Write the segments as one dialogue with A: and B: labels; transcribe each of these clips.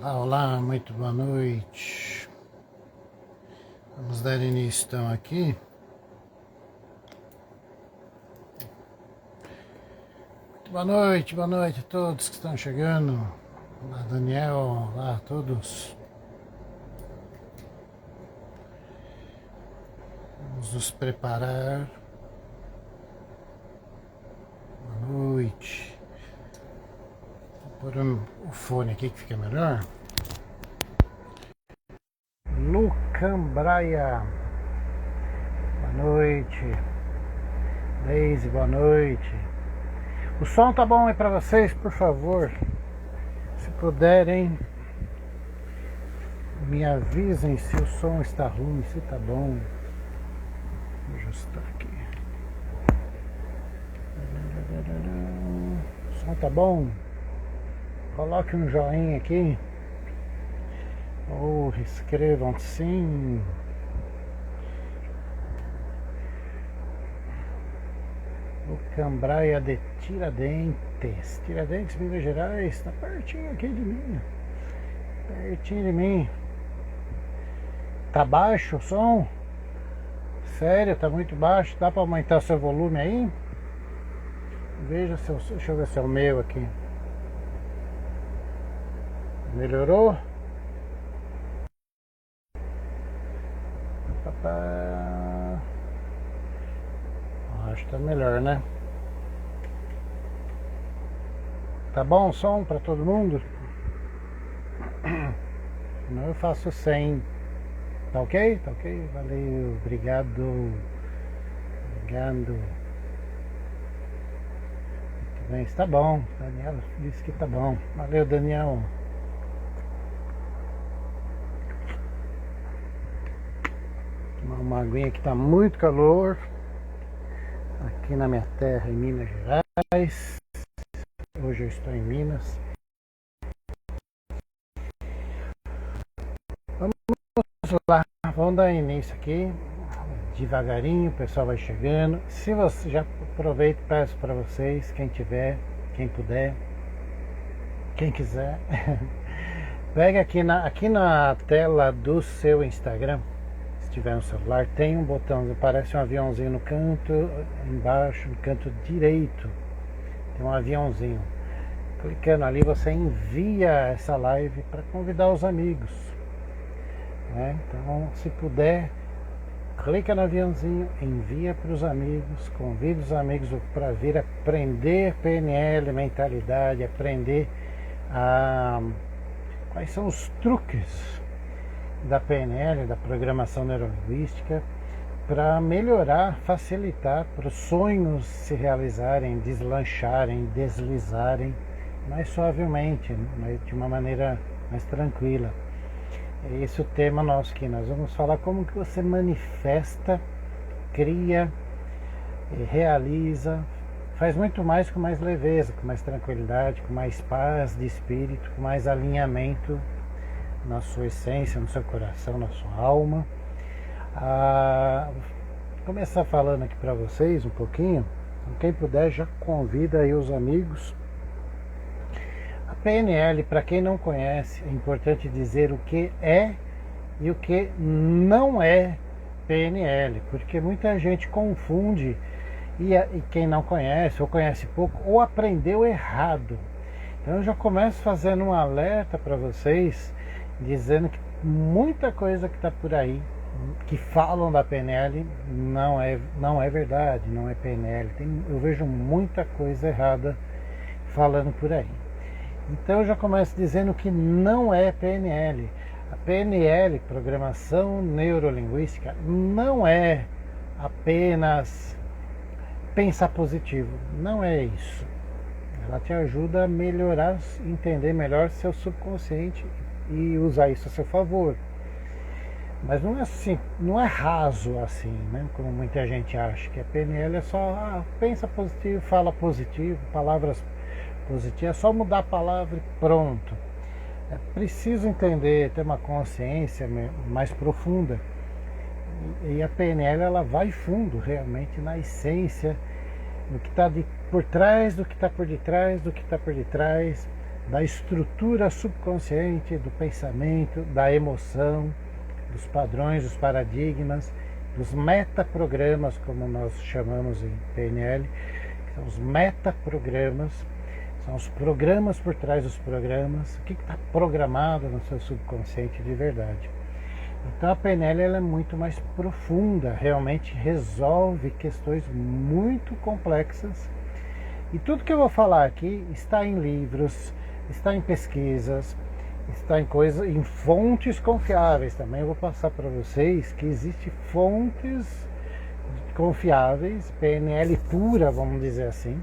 A: Olá, olá, muito boa noite. Vamos dar início então aqui. Muito boa noite a todos que estão chegando. Olá, Daniel, olá a todos. Vamos nos preparar. Boa noite. Vou pôr o fone aqui que fica melhor. Lucambraia, boa noite. Deise, boa noite. O som tá bom aí pra vocês, por favor? Se puderem, me avisem se o som está ruim, se tá bom. Vou ajustar aqui. O som tá bom? Coloque um joinha aqui. Ou escrevam sim. O Cambraia de Tiradentes. Tiradentes, Minas Gerais. Tá pertinho aqui de mim. Pertinho de mim. Tá baixo o som? Sério, tá muito baixo. Dá pra aumentar seu volume aí? Veja se eu... Deixa eu ver se é o meu aqui. Melhorou? Acho que tá melhor, né? Tá bom o som pra todo mundo? Senão eu faço 100. Tá ok? Tá ok? Valeu, obrigado. Obrigado. Muito bem, está bom. Daniel disse que tá bom. Valeu, Daniel. Tomar uma aguinha que tá muito calor. Aqui na minha terra, em Minas Gerais. Hoje eu estou em Minas. Vamos lá, vamos dar início aqui. Devagarinho, o pessoal vai chegando. Se você já aproveita, peço para vocês, quem tiver, quem puder, quem quiser, pega aqui na tela do seu Instagram. Se tiver no celular, tem um botão, parece um aviãozinho no canto, embaixo, no canto direito, tem um aviãozinho. Clicando ali, você envia essa live para convidar os amigos, né? Então, se puder, clica no aviãozinho, envia para os amigos, convida os amigos para vir aprender PNL, mentalidade, aprender quais são os truques da PNL, da programação neurolinguística, para melhorar, facilitar para os sonhos se realizarem, deslancharem, deslizarem mais suavemente, de uma maneira mais tranquila. É esse o tema nosso aqui. Nós vamos falar como que você manifesta, cria, realiza, faz muito mais com mais leveza, com mais tranquilidade, com mais paz de espírito, com mais alinhamento na sua essência, no seu coração, na sua alma. Vou começar falando aqui para vocês um pouquinho. Quem puder já convida aí os amigos. A PNL, para quem não conhece, é importante dizer o que é e o que não é PNL, porque muita gente confunde e quem não conhece ou conhece pouco ou aprendeu errado. Então eu já começo fazendo um alerta para vocês, dizendo que muita coisa que está por aí, que falam da PNL, não é verdade, não é PNL. Eu vejo muita coisa errada falando por aí. Então eu já começo dizendo que não é PNL. A PNL, Programação Neurolinguística, não é apenas pensar positivo. Não é isso. Ela te ajuda a melhorar, entender melhor seu subconsciente e usar isso a seu favor. Mas não é assim, não é raso assim, né? Como muita gente acha que a PNL é só pensa positivo, fala positivo, palavras positivas, é só mudar a palavra e pronto. É preciso entender, ter uma consciência mais profunda. E a PNL, ela vai fundo realmente na essência, no que está por trás, do que está por detrás, do que está por detrás. da estrutura subconsciente, do pensamento, da emoção, dos padrões, dos paradigmas, dos metaprogramas, como nós chamamos em PNL, que são os metaprogramas, são os programas por trás dos programas, o que está programado no seu subconsciente de verdade. Então a PNL ela é muito mais profunda, realmente resolve questões muito complexas. E tudo que eu vou falar aqui está em livros, está em pesquisas, está em fontes confiáveis. Também eu vou passar para vocês que existem fontes confiáveis, PNL pura, vamos dizer assim,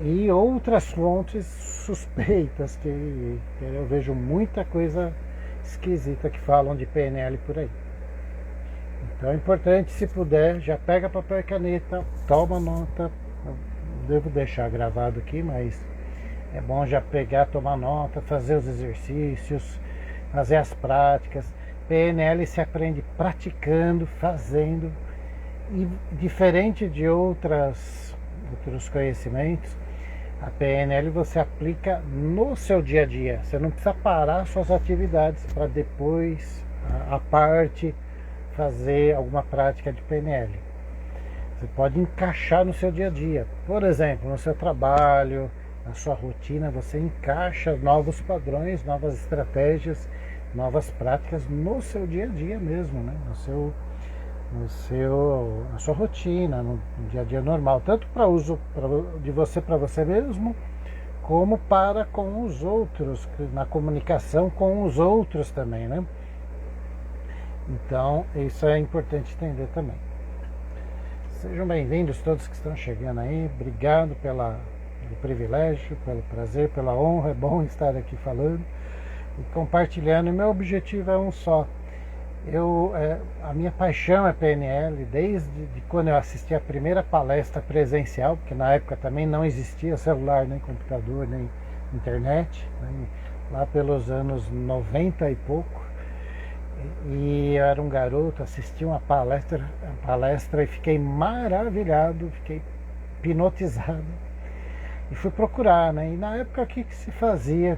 A: e outras fontes suspeitas, que eu vejo muita coisa esquisita que falam de PNL por aí. Então é importante, se puder, já pega papel e caneta, toma nota. Eu devo deixar gravado aqui, mas é bom já pegar, tomar nota, fazer os exercícios, fazer as práticas. PNL se aprende praticando, fazendo, e diferente de outros conhecimentos, a PNL você aplica no seu dia a dia. Você não precisa parar suas atividades para depois, à parte, fazer alguma prática de PNL. Você pode encaixar no seu dia a dia. Por exemplo, no seu trabalho, na sua rotina, você encaixa novos padrões, novas estratégias, novas práticas no seu dia a dia mesmo, né? Na sua rotina, no dia a dia normal, tanto para uso de você para você mesmo, como para com os outros, na comunicação com os outros também, né? Então, isso é importante entender também. Sejam bem-vindos todos que estão chegando aí. Obrigado pelo privilégio, pelo prazer, pela honra. É bom estar aqui falando e compartilhando. E meu objetivo é um só. A minha paixão é PNL desde quando eu assisti a primeira palestra presencial, porque na época também não existia celular, nem computador, nem internet, né? Lá pelos anos 90 e pouco. E eu era um garoto, assisti uma palestra e fiquei maravilhado, fiquei hipnotizado. E fui procurar, né? E na época o que se fazia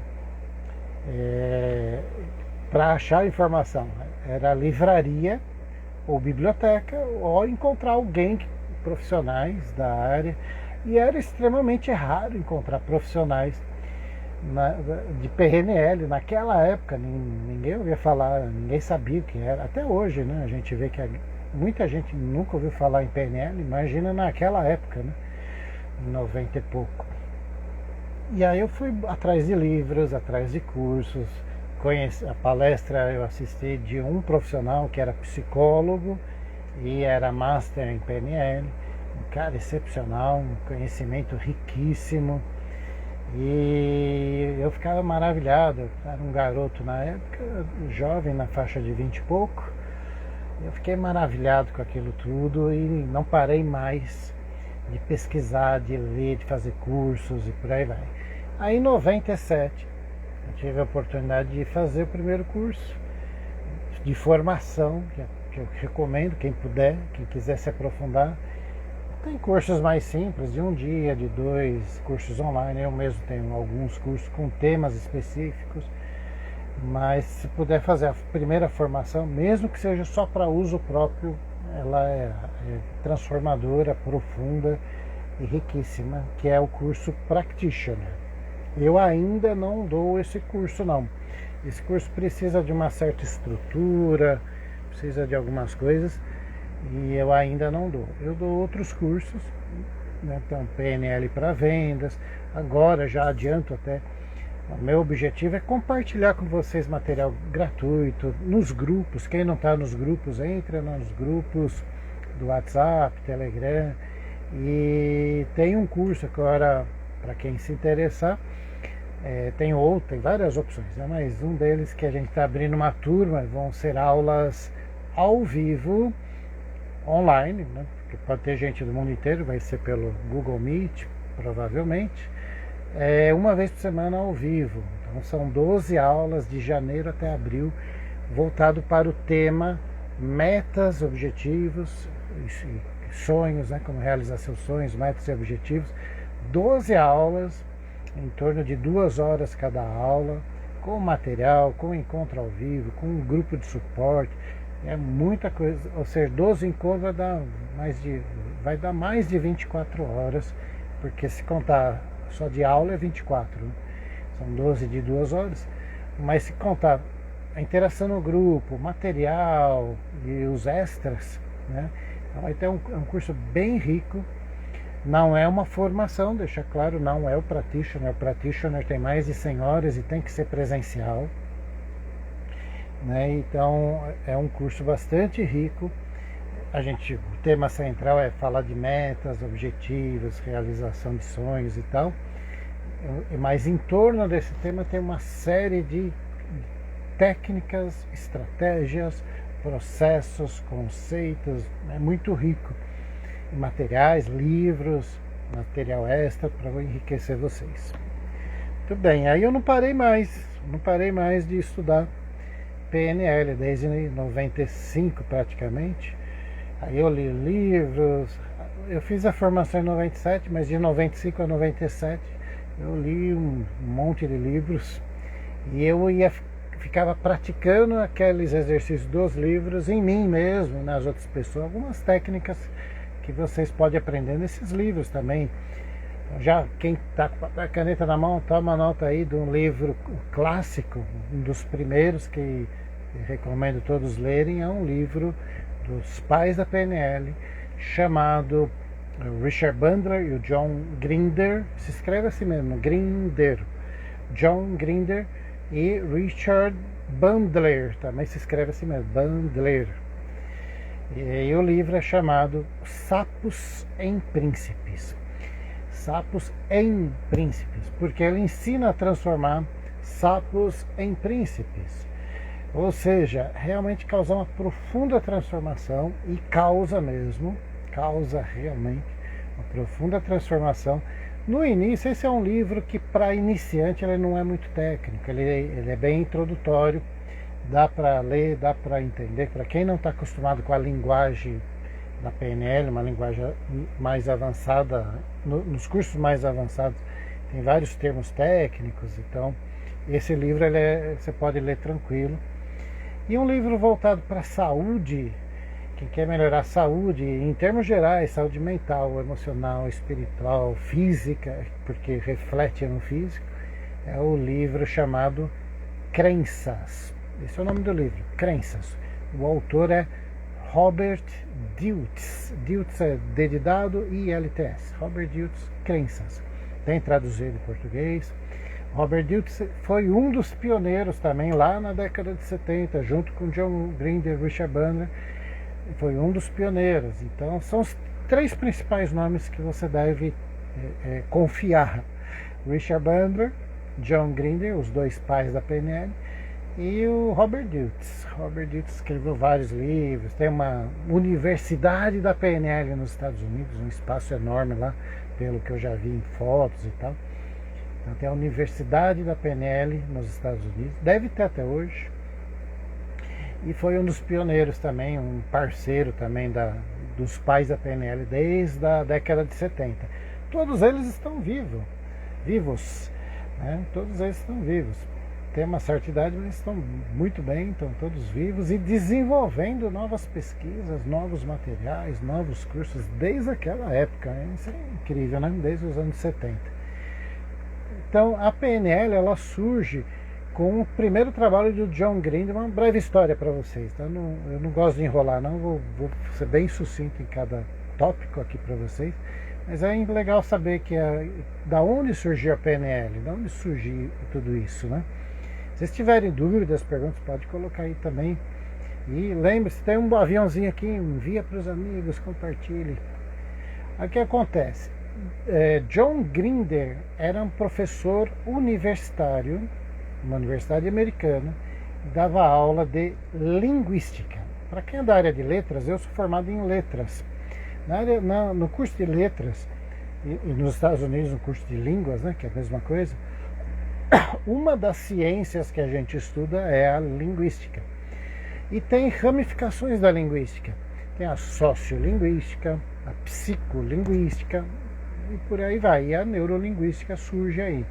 A: para achar informação? Era livraria ou biblioteca, ou encontrar alguém, profissionais da área. E era extremamente raro encontrar profissionais de PNL. Naquela época ninguém ouvia falar, ninguém sabia o que era. Até hoje, né, a gente vê que muita gente nunca ouviu falar em PNL. Imagina naquela época, né, em 90 e pouco. E aí eu fui atrás de livros, atrás de cursos. A palestra eu assisti de um profissional que era psicólogo e era master em PNL, um cara excepcional, um conhecimento riquíssimo, e eu ficava maravilhado. Eu era um garoto na época, jovem, na faixa de 20 e pouco. Eu fiquei maravilhado com aquilo tudo e não parei mais de pesquisar, de ler, de fazer cursos e por aí vai. Aí em 97 eu tive a oportunidade de fazer o primeiro curso de formação, que eu recomendo, quem puder, quem quiser se aprofundar. Tem cursos mais simples, de um dia, de 2, cursos online. Eu mesmo tenho alguns cursos com temas específicos, mas se puder fazer a primeira formação, mesmo que seja só para uso próprio, ela é transformadora, profunda e riquíssima, que é o curso Practitioner. Eu ainda não dou esse curso, não. Esse curso precisa de uma certa estrutura, precisa de algumas coisas, e eu ainda não dou. Eu dou outros cursos, né? Então, PNL para vendas. Agora já adianto até, o meu objetivo é compartilhar com vocês material gratuito nos grupos. Quem não está nos grupos, entra nos grupos do WhatsApp, Telegram. E tem um curso agora, para quem se interessar, tem várias opções, né? Mas um deles que a gente está abrindo uma turma, vão ser aulas ao vivo, online, né? Porque pode ter gente do mundo inteiro, vai ser pelo Google Meet, provavelmente, uma vez por semana ao vivo. Então são 12 aulas de janeiro até abril, voltado para o tema metas, objetivos, sonhos, né? Como realizar seus sonhos, metas e objetivos. 12 aulas em torno de 2 horas cada aula, com material, com encontro ao vivo, com um grupo de suporte. É muita coisa, ou seja, 12 encontros vai dar mais de 24 horas, porque se contar só de aula é 24, né? São 12 de 2 horas, mas se contar a interação no grupo, material e os extras, né? Então vai ter um curso bem rico. Não é uma formação, deixa claro, não é o practitioner. O practitioner tem mais de 100 horas e tem que ser presencial, né? Então é um curso bastante rico. O tema central é falar de metas, objetivos, realização de sonhos e tal. Mas em torno desse tema tem uma série de técnicas, estratégias, processos, conceitos. É muito rico. Materiais, livros, material extra para enriquecer vocês. Muito bem, aí eu não parei mais de estudar PNL desde 95 praticamente. Aí eu li livros, eu fiz a formação em 97, mas de 95 a 97 eu li um monte de livros e ficava praticando aqueles exercícios dos livros em mim mesmo, nas outras pessoas, algumas técnicas que vocês podem aprender nesses livros também. Já quem está com a caneta na mão, toma nota aí de um livro clássico, um dos primeiros que recomendo todos lerem, é um livro dos pais da PNL, chamado Richard Bandler e o John Grinder. Se escreve assim mesmo, Grinder. John Grinder e Richard Bandler, também se escreve assim mesmo, Bandler. E o livro é chamado Sapos em Príncipes. Sapos em Príncipes, porque ele ensina a transformar sapos em príncipes. Ou seja, realmente causar uma profunda transformação, e causa realmente uma profunda transformação. No início, esse é um livro que para iniciante ele não é muito técnico, ele é bem introdutório. Dá para ler, dá para entender. Para quem não está acostumado com a linguagem da PNL, uma linguagem mais avançada, nos cursos mais avançados tem vários termos técnicos, então esse livro você pode ler tranquilo. E um livro voltado para a saúde, quem quer melhorar a saúde em termos gerais, saúde mental, emocional, espiritual, física, porque reflete no físico, é o livro chamado Crenças. Esse é o nome do livro, Crenças. O autor é Robert Dilts. Dilts é D de dado e ILTS. Robert Dilts, Crenças. Tem traduzido em português. Robert Dilts foi um dos pioneiros também lá na década de 70, junto com John Grinder e Richard Bandler. Foi um dos pioneiros. Então são os 3 principais nomes que você deve confiar. Richard Bandler, John Grinder, os 2 pais da PNL, e o Robert Dilts. Robert Dilts escreveu vários livros, tem uma universidade da PNL nos Estados Unidos, um espaço enorme lá, pelo que eu já vi em fotos e tal. Então tem a Universidade da PNL nos Estados Unidos, deve ter até hoje. E foi um dos pioneiros também, um parceiro também dos pais da PNL desde a década de 70. Todos eles estão vivos, né? Todos eles estão vivos. Tem uma certa idade, mas estão muito bem, estão todos vivos e desenvolvendo novas pesquisas, novos materiais, novos cursos desde aquela época, né? Isso é incrível, né? Desde os anos 70. Então a PNL ela surge com o primeiro trabalho do John Grinder. Uma breve história para vocês, tá? Eu não gosto de enrolar, não, vou ser bem sucinto em cada tópico aqui para vocês, mas é legal saber da onde surgiu a PNL, da onde surgiu tudo isso, né? Se vocês tiverem dúvidas, perguntas, pode colocar aí também. E lembre-se, tem um aviãozinho aqui, envia para os amigos, compartilhe. Aí o que acontece? John Grinder era um professor universitário, uma universidade americana, dava aula de linguística. Para quem é da área de letras, eu sou formado em letras. No curso de letras, e nos Estados Unidos no curso de línguas, né, que é a mesma coisa, uma das ciências que a gente estuda é a linguística. E tem ramificações da linguística. Tem a sociolinguística, a psicolinguística, e por aí vai. E a neurolinguística surge aí.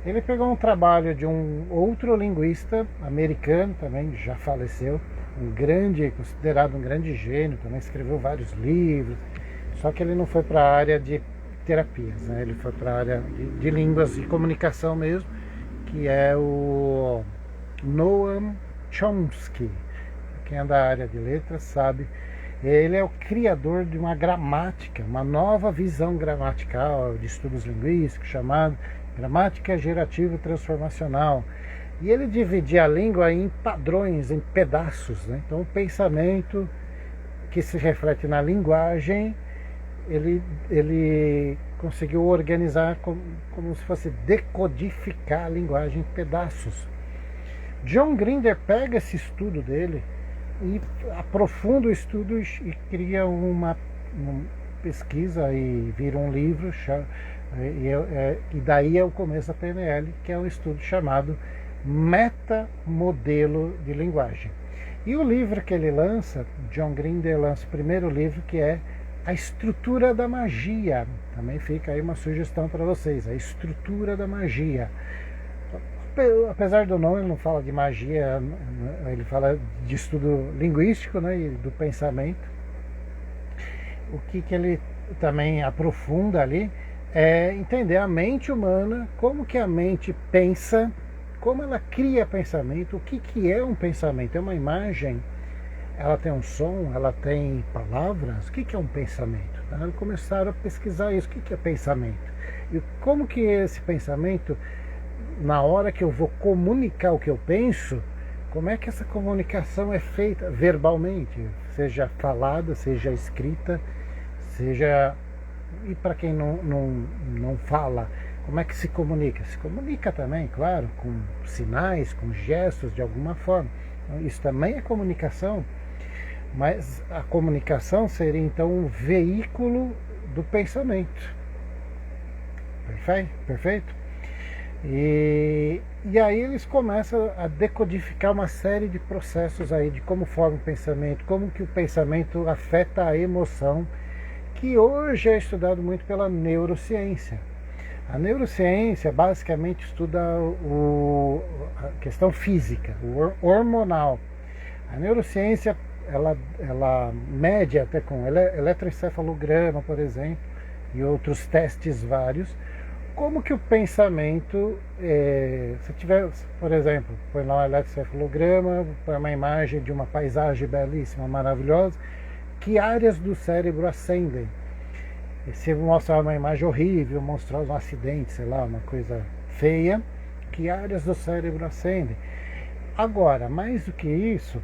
A: Ele pegou um trabalho de um outro linguista americano, também já faleceu, considerado um grande gênio, também escreveu vários livros, só que ele não foi para a área de terapias, né? Ele foi para a área de línguas e comunicação mesmo, que é o Noam Chomsky. Quem é da área de letras sabe. Ele é o criador de uma gramática, uma nova visão gramatical de estudos linguísticos, chamada gramática gerativa transformacional. E ele dividia a língua em padrões, em pedaços, né? Então o pensamento que se reflete na linguagem, ele conseguiu organizar como se fosse decodificar a linguagem em pedaços. John Grinder pega esse estudo dele e aprofunda o estudo e cria uma pesquisa e vira um livro, e daí é o começo da PNL, que é um estudo chamado Metamodelo de Linguagem. E o livro que ele lança, John Grinder lança o primeiro livro, que é A Estrutura da Magia. Também fica aí uma sugestão para vocês, A Estrutura da Magia. Apesar do nome, ele não fala de magia, ele fala de estudo linguístico, né, e do pensamento. O que ele também aprofunda ali é entender a mente humana, como que a mente pensa, como ela cria pensamento, o que é um pensamento? É uma imagem? Ela tem um som? Ela tem palavras? O que é um pensamento? Então, eles começaram a pesquisar isso, o que é pensamento? E como que esse pensamento, na hora que eu vou comunicar o que eu penso, como é que essa comunicação é feita verbalmente, seja falada, seja escrita, seja... E para quem não fala, como é que se comunica? Se comunica também, claro, com sinais, com gestos, de alguma forma. Então, isso também é comunicação, mas a comunicação seria então um veículo do pensamento. Perfeito? E aí eles começam a decodificar uma série de processos aí, de como forma o pensamento, como que o pensamento afeta a emoção, que hoje é estudado muito pela neurociência. A neurociência basicamente estuda a questão física, o hormonal. A neurociência, ela mede até com eletroencefalograma, por exemplo, e outros testes vários, como que o pensamento, se tiver, por exemplo, põe lá um eletroencefalograma, põe uma imagem de uma paisagem belíssima, maravilhosa, que áreas do cérebro acendem? E se mostrar uma imagem horrível, mostrar um acidente, sei lá, uma coisa feia, que áreas do cérebro acendem? Agora, mais do que isso,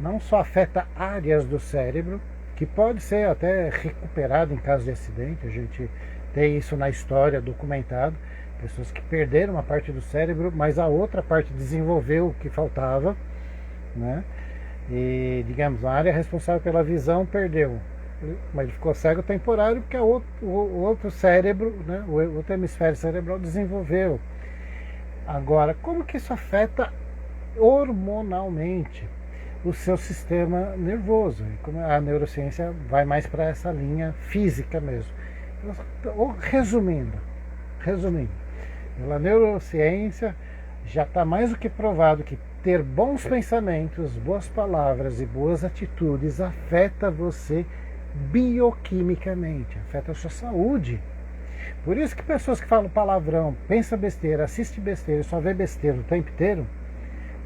A: não só afeta áreas do cérebro, que pode ser até recuperado em caso de acidente, a gente tem isso na história documentado, pessoas que perderam uma parte do cérebro, mas a outra parte desenvolveu o que faltava, né? E, digamos, a área responsável pela visão perdeu, mas ele ficou cego temporário porque o outro cérebro, né, o outro hemisfério cerebral desenvolveu. Agora, como que isso afeta hormonalmente o seu sistema nervoso? E como a neurociência vai mais para essa linha física mesmo. Resumindo, pela neurociência já está mais do que provado que ter bons pensamentos, boas palavras e boas atitudes afeta você bioquimicamente, afeta a sua saúde. Por isso que pessoas que falam palavrão, pensa besteira, assiste besteira e só vê besteira o tempo inteiro,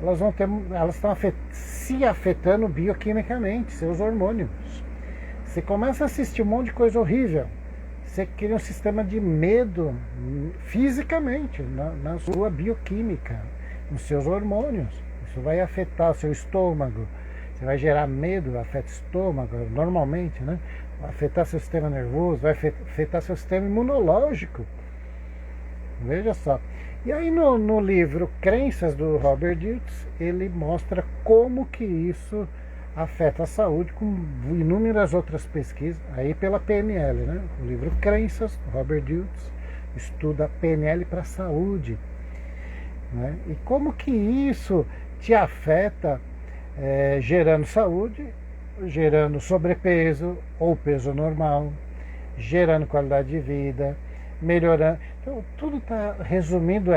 A: elas estão se afetando bioquimicamente, seus hormônios. Você começa a assistir um monte de coisa horrível, você cria um sistema de medo fisicamente, na sua bioquímica, nos seus hormônios. Isso vai afetar o seu estômago, você vai gerar medo, afeta o estômago normalmente, né? Vai afetar seu sistema nervoso, vai afetar seu sistema imunológico. Veja só. E aí no livro Crenças, do Robert Dilts, ele mostra como que isso afeta a saúde, com inúmeras outras pesquisas, aí pela PNL, né? O livro Crenças, Robert Dilts, estuda a PNL para a saúde, né? E como que isso te afeta, gerando saúde, gerando sobrepeso ou peso normal, gerando qualidade de vida, melhorando. Então, tudo está resumindo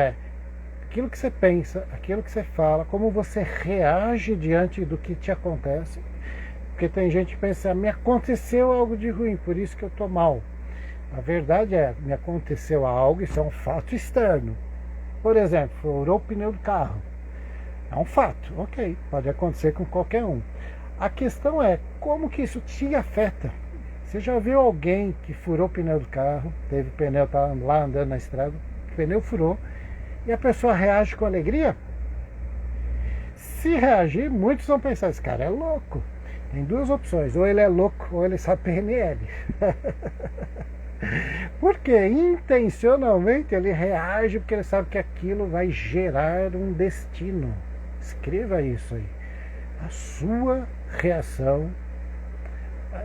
A: aquilo que você pensa, aquilo que você fala, como você reage diante do que te acontece. Porque tem gente que pensa, me aconteceu algo de ruim, por isso que eu estou mal. A verdade me aconteceu algo, isso é um fato externo. Por exemplo, furou o pneu do carro. É um fato, ok, pode acontecer com qualquer um. A questão é, como que isso te afeta? Você já viu alguém que furou o pneu do carro, teve pneu, tá lá andando na estrada, o pneu furou, e a pessoa reage com alegria? Se reagir, muitos vão pensar, esse cara é louco. Tem duas opções, ou ele é louco ou ele sabe PNL. Porque intencionalmente ele reage porque ele sabe que aquilo vai gerar um destino. Escreva isso aí. A sua reação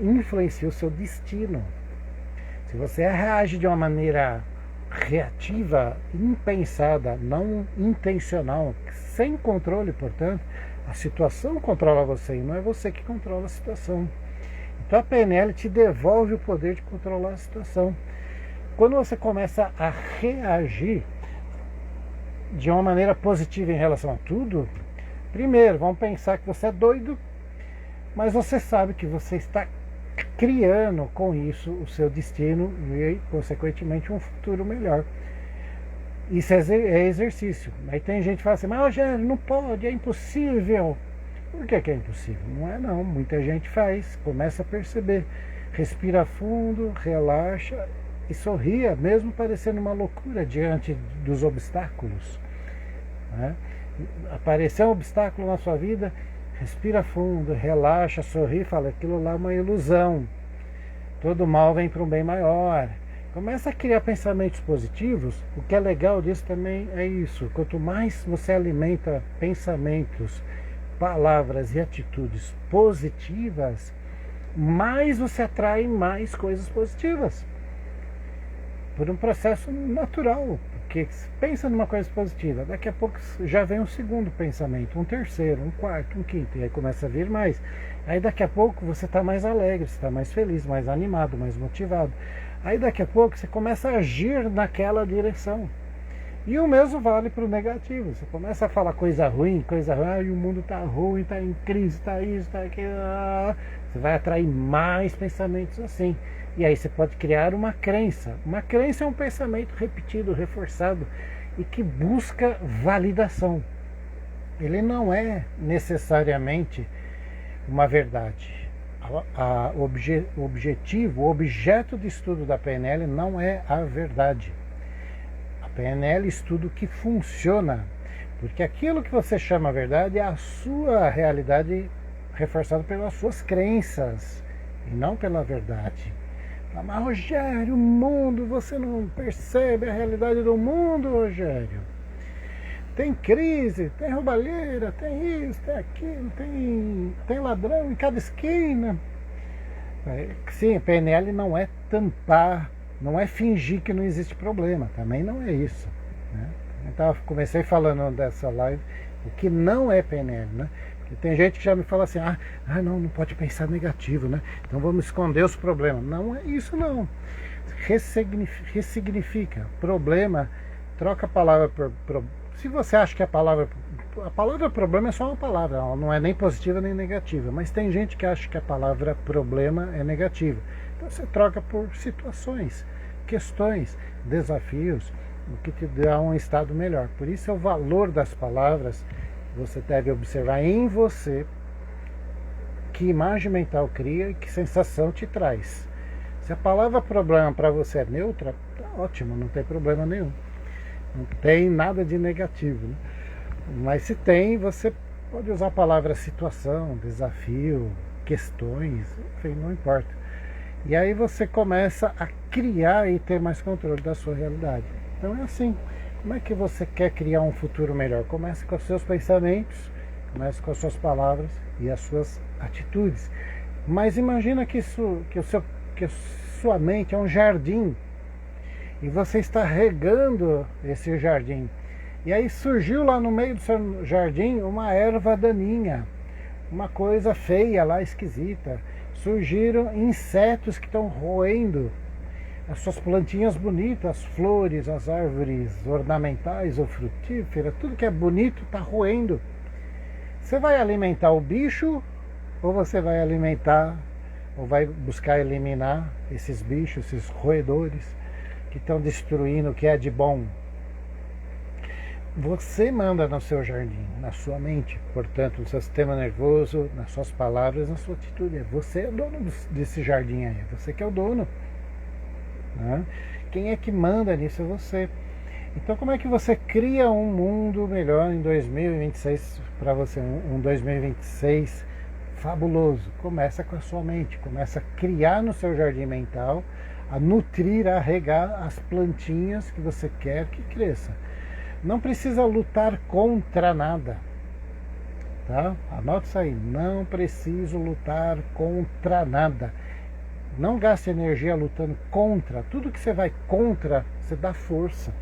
A: influencia o seu destino. Se você reage de uma maneira reativa, impensada, não intencional, sem controle, portanto, a situação controla você e não é você que controla a situação. Então a PNL te devolve o poder de controlar a situação. Quando você começa a reagir de uma maneira positiva em relação a tudo, primeiro, vão pensar que você é doido, mas você sabe que você está criando com isso o seu destino e, consequentemente, um futuro melhor. Isso é exercício. Aí tem gente que fala assim, mas Rogério, não pode, é impossível. Por que é impossível? Não é não, muita gente faz, começa a perceber. Respira fundo, relaxa e sorria, mesmo parecendo uma loucura diante dos obstáculos. Né? Apareceu um obstáculo na sua vida, respira fundo, relaxa, sorri e fala, aquilo lá é uma ilusão. Todo mal vem para um bem maior. Começa a criar pensamentos positivos. O que é legal disso também é isso. Quanto mais você alimenta pensamentos, palavras e atitudes positivas, mais você atrai mais coisas positivas. Por um processo natural. Porque pensa numa coisa positiva, daqui a pouco já vem um segundo pensamento, um terceiro, um quarto, um quinto, e aí começa a vir mais. Aí daqui a pouco você está mais alegre, você está mais feliz, mais animado, mais motivado. Aí daqui a pouco você começa a agir naquela direção. E o mesmo vale para o negativo. Você começa a falar coisa ruim, e o mundo está ruim, está em crise, está isso, está aquilo. Você vai atrair mais pensamentos assim. E aí você pode criar uma crença. Uma crença é um pensamento repetido, reforçado e que busca validação. Ele não é necessariamente uma verdade. O objetivo, o objeto de estudo da PNL não é a verdade. A PNL estuda o que funciona, porque aquilo que você chama verdade é a sua realidade reforçada pelas suas crenças e não pela verdade. Mas Rogério, o mundo, você não percebe a realidade do mundo, Rogério. Tem crise, tem roubalheira, tem isso, tem aquilo, tem ladrão em cada esquina. Sim, PNL não é tampar, não é fingir que não existe problema, também não é isso. Né? Comecei falando dessa live, o que não é PNL, né? Porque tem gente que já me fala assim, não pode pensar negativo, né? Então vamos esconder os problemas. Não é isso não. Ressignifica. Problema, troca a palavra por se você acha que a palavra problema é só uma palavra, ela não é nem positiva nem negativa, mas tem gente que acha que a palavra problema é negativa. Então você troca por situações, questões, desafios, o que te dá um estado melhor. Por isso é o valor das palavras. Você deve observar em você que imagem mental cria e que sensação te traz. Se a palavra problema para você é neutra, tá ótimo, não tem problema nenhum. Não tem nada de negativo. Né? Mas se tem, você pode usar a palavra situação, desafio, questões, enfim, não importa. E aí você começa a criar e ter mais controle da sua realidade. Então é assim. Como é que você quer criar um futuro melhor? Comece com os seus pensamentos, comece com as suas palavras e as suas atitudes. Mas imagina que sua mente é um jardim e você está regando esse jardim. E aí surgiu lá no meio do seu jardim uma erva daninha, uma coisa feia lá, esquisita. Surgiram insetos que estão roendo as suas plantinhas bonitas, as flores, as árvores ornamentais ou frutíferas, tudo que é bonito está roendo. Você vai alimentar o bicho ou você vai alimentar ou vai buscar eliminar esses bichos, esses roedores que estão destruindo o que é de bom? Você manda no seu jardim, na sua mente, portanto, no seu sistema nervoso, nas suas palavras, na sua atitude. Você é o dono desse jardim aí, você que é o dono. Né? Quem é que manda nisso é você. Então como é que você cria um mundo melhor em 2026 para você, um 2026 fabuloso? Começa com a sua mente, começa a criar no seu jardim mental, a nutrir, a regar as plantinhas que você quer que cresça. Não precisa lutar contra nada, tá? Anota isso aí, não preciso lutar contra nada. Não gaste energia lutando contra. Tudo que você vai contra, você dá força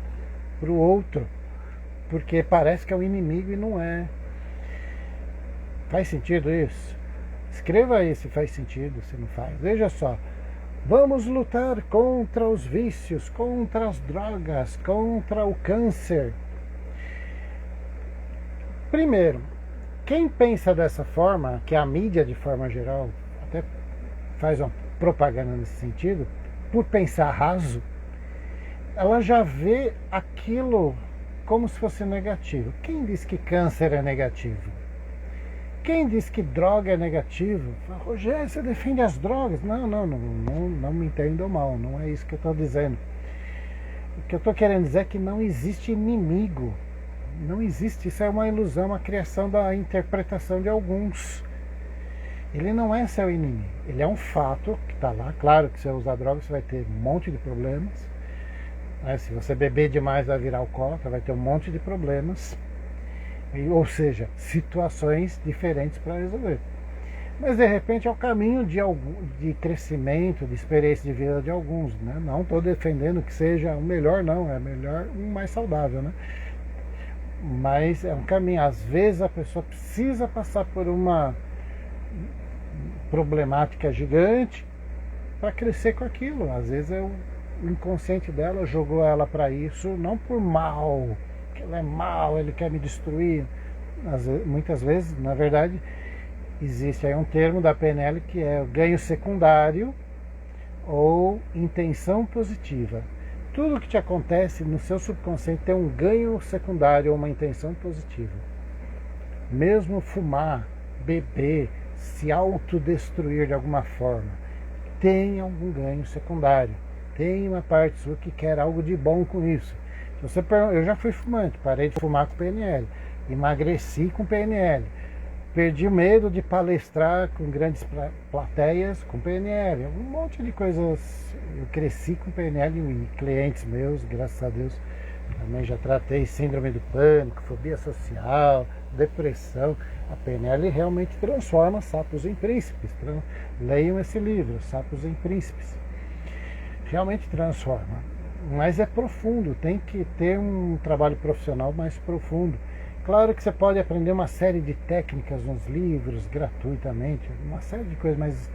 A: para o outro, porque parece que é o inimigo e não é. Faz sentido isso? Escreva aí se faz sentido, se não faz. Veja só, vamos lutar contra os vícios, contra as drogas, contra o câncer. Primeiro, quem pensa dessa forma, que a mídia de forma geral até faz uma propaganda nesse sentido, por pensar raso, ela já vê aquilo como se fosse negativo. Quem diz que câncer é negativo? Quem diz que droga é negativo? Fala, Rogério, você defende as drogas? Não me entendam mal, não é isso que eu estou dizendo. O que eu estou querendo dizer é que não existe inimigo. Não existe, isso é uma ilusão, uma criação da interpretação de alguns. Ele não é seu inimigo, ele é um fato que está lá. Claro que se você usar drogas você vai ter um monte de problemas, né? Se você beber demais vai virar alcoólatra, vai ter um monte de problemas, ou seja, situações diferentes para resolver. Mas de repente é o caminho de crescimento, de experiência de vida de alguns, né? Não estou defendendo que seja o melhor, não, é melhor um mais saudável, né? Mas é um caminho. Às vezes a pessoa precisa passar por uma problemática gigante para crescer com aquilo. Às vezes o inconsciente dela jogou ela para isso, não por mal, que ela é mal, ele quer me destruir. Muitas vezes, na verdade, existe aí um termo da PNL que é o ganho secundário ou intenção positiva. Tudo que te acontece no seu subconsciente tem um ganho secundário ou uma intenção positiva. Mesmo fumar, beber, se autodestruir de alguma forma, tem algum ganho secundário. Tem uma parte sua que quer algo de bom com isso. Eu já fui fumante, parei de fumar com PNL, emagreci com PNL, perdi o medo de palestrar com grandes plateias com PNL, um monte de coisas. Eu cresci com PNL e clientes meus, graças a Deus, também já tratei síndrome do pânico, fobia social, depressão. A PNL realmente transforma sapos em príncipes. Leiam esse livro, Sapos em Príncipes. Realmente transforma. Mas é profundo, tem que ter um trabalho profissional mais profundo. Claro que você pode aprender uma série de técnicas nos livros, gratuitamente, uma série de coisas, mas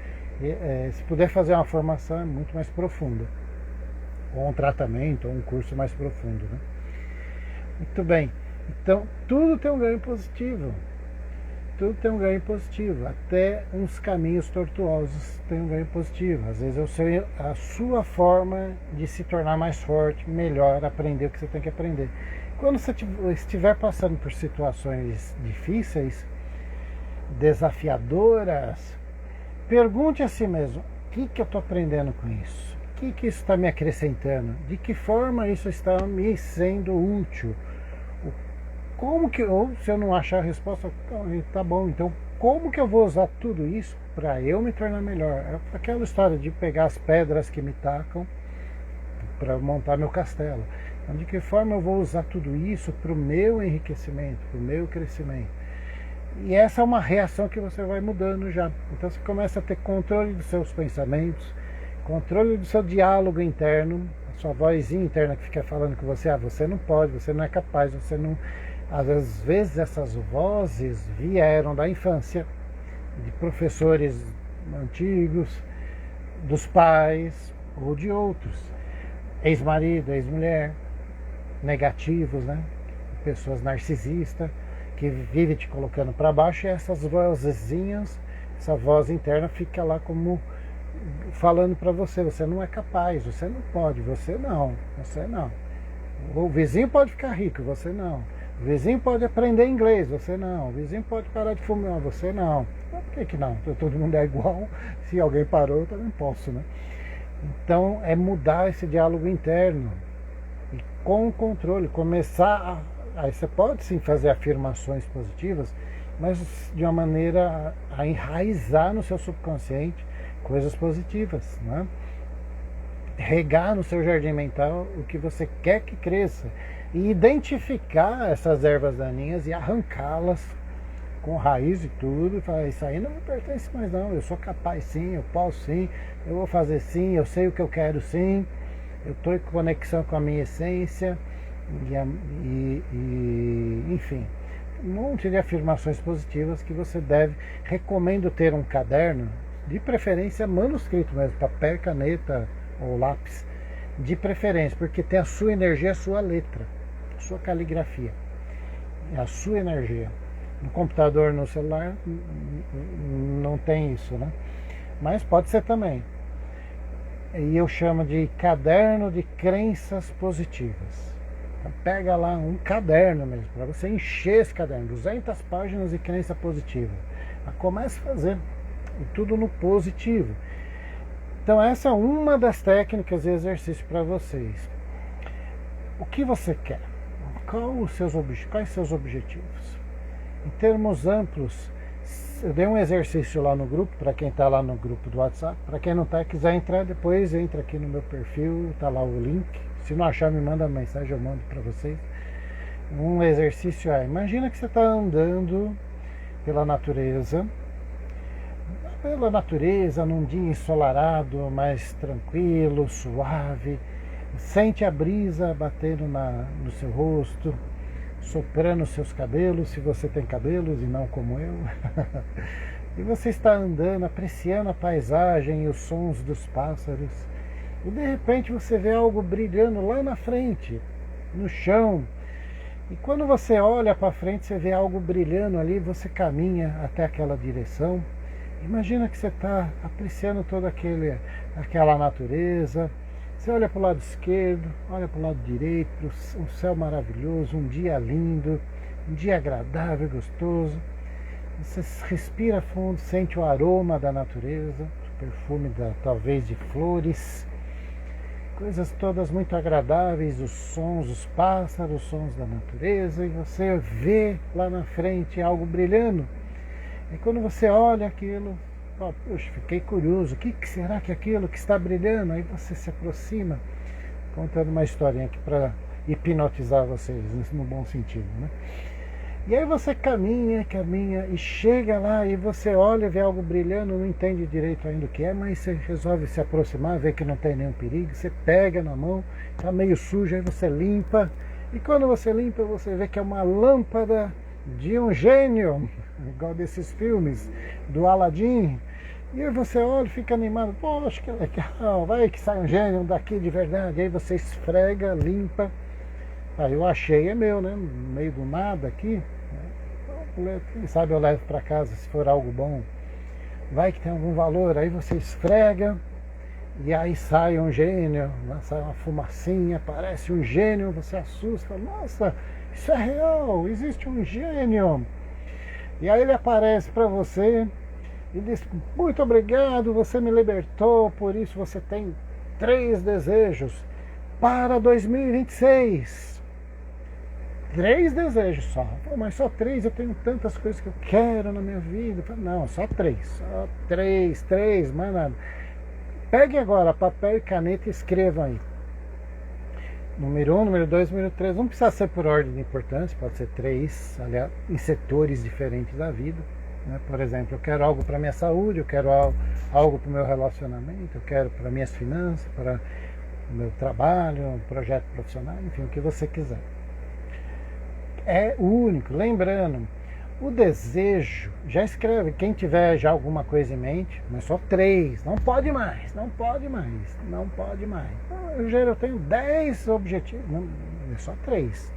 A: se puder fazer uma formação é muito mais profunda. Ou um tratamento, ou um curso mais profundo. Né? Muito bem. Então, tudo tem um ganho positivo. Tudo tem um ganho positivo. Até uns caminhos tortuosos têm um ganho positivo. Às vezes a sua forma de se tornar mais forte, melhor, aprender o que você tem que aprender. Quando você estiver passando por situações difíceis, desafiadoras, pergunte a si mesmo, o que eu estou aprendendo com isso? O que isso está me acrescentando? De que forma isso está me sendo útil? Como que, ou se eu não achar a resposta, tá bom, então como que eu vou usar tudo isso para eu me tornar melhor? É aquela história de pegar as pedras que me tacam para montar meu castelo. Então, de que forma eu vou usar tudo isso para o meu enriquecimento, para o meu crescimento? E essa é uma reação que você vai mudando já. Então você começa a ter controle dos seus pensamentos, controle do seu diálogo interno, a sua vozinha interna que fica falando com você, você não pode, você não é capaz, você não... Às vezes essas vozes vieram da infância, de professores antigos, dos pais ou de outros. ex-marido, ex-mulher, negativos, né? Pessoas narcisistas, que vivem te colocando para baixo, e essas vozinhas, essa voz interna fica lá como falando para você: você não é capaz, você não pode, você não. O vizinho pode ficar rico, você não. O vizinho pode aprender inglês, você não. O vizinho pode parar de fumar, você não. Por que não? Todo mundo é igual. Se alguém parou, eu também posso, né? Então é mudar esse diálogo interno e com o controle, começar aí você pode sim fazer afirmações positivas, mas de uma maneira a enraizar no seu subconsciente coisas positivas, né? Regar no seu jardim mental o que você quer que cresça e identificar essas ervas daninhas e arrancá-las com raiz e tudo, e falar: isso aí não me pertence mais não, eu sou capaz sim, eu posso sim, eu vou fazer sim, eu sei o que eu quero sim, eu estou em conexão com a minha essência, enfim, um monte de afirmações positivas que você deve. Recomendo ter um caderno, de preferência manuscrito mesmo, papel, caneta ou lápis, de preferência, porque tem a sua energia, a sua letra, a sua caligrafia, a sua energia. No computador, no celular, não tem isso, né? Mas pode ser também. E eu chamo de caderno de crenças positivas. Então pega lá um caderno mesmo, para você encher esse caderno, 200 páginas de crença positiva. Comece a fazer, e tudo no positivo. Então essa é uma das técnicas de exercício para vocês. O que você quer? Quais seus objetivos? Em termos amplos, eu dei um exercício lá no grupo, para quem está lá no grupo do WhatsApp. Para quem não está, quiser entrar depois, entra aqui no meu perfil, está lá o link. Se não achar, me manda uma mensagem, eu mando para vocês. Um exercício é: imagina que você está andando pela natureza, num dia ensolarado, mais tranquilo, suave. Sente a brisa batendo no seu rosto, soprando os seus cabelos, se você tem cabelos e não como eu. E você está andando, apreciando a paisagem e os sons dos pássaros. E de repente você vê algo brilhando lá na frente, no chão. E quando você olha para frente, você vê algo brilhando ali, você caminha até aquela direção. Imagina que você está apreciando toda aquela natureza. Você olha para o lado esquerdo, olha para o lado direito, um céu maravilhoso, um dia lindo, um dia agradável, gostoso. Você respira fundo, sente o aroma da natureza, o perfume talvez de flores, coisas todas muito agradáveis, os sons, os pássaros, os sons da natureza, e você vê lá na frente algo brilhando. E quando você olha aquilo, puxa, fiquei curioso, o que será que é aquilo que está brilhando? Aí você se aproxima, contando uma historinha aqui para hipnotizar vocês, no bom sentido, né? E aí você caminha e chega lá e você olha e vê algo brilhando, não entende direito ainda o que é, mas você resolve se aproximar, vê que não tem nenhum perigo, você pega na mão, está meio sujo, aí você limpa, e quando você limpa, você vê que é uma lâmpada de um gênio, igual desses filmes do Aladdin. E aí você olha e fica animado: poxa, que legal, vai que sai um gênio daqui de verdade. Aí você esfrega, limpa. Aí eu achei, é meu, né? No meio do nada aqui. Quem sabe eu levo para casa se for algo bom. Vai que tem algum valor. Aí você esfrega e aí sai um gênio, sai uma fumacinha, aparece um gênio, você assusta, fala: nossa, isso é real, existe um gênio. E aí ele aparece para você e diz: muito obrigado, você me libertou, por isso você tem 3 desejos para 2026. 3 desejos só. Pô, mas só 3, eu tenho tantas coisas que eu quero na minha vida. Não, só 3. Só 3, mais nada. Pegue agora papel e caneta e escreva aí. Número 1, número 2, número 3. Não precisa ser por ordem de importância, pode ser 3, aliás, em setores diferentes da vida. Né? Por exemplo, eu quero algo para minha saúde, eu quero algo para o meu relacionamento, eu quero para minhas finanças, para o meu trabalho, um projeto profissional, enfim, o que você quiser. É único. Lembrando, O desejo, já escreve, quem tiver já alguma coisa em mente, mas só 3, não pode mais, não pode mais, não pode mais. Eu tenho 10 objetivos, não, é só 3,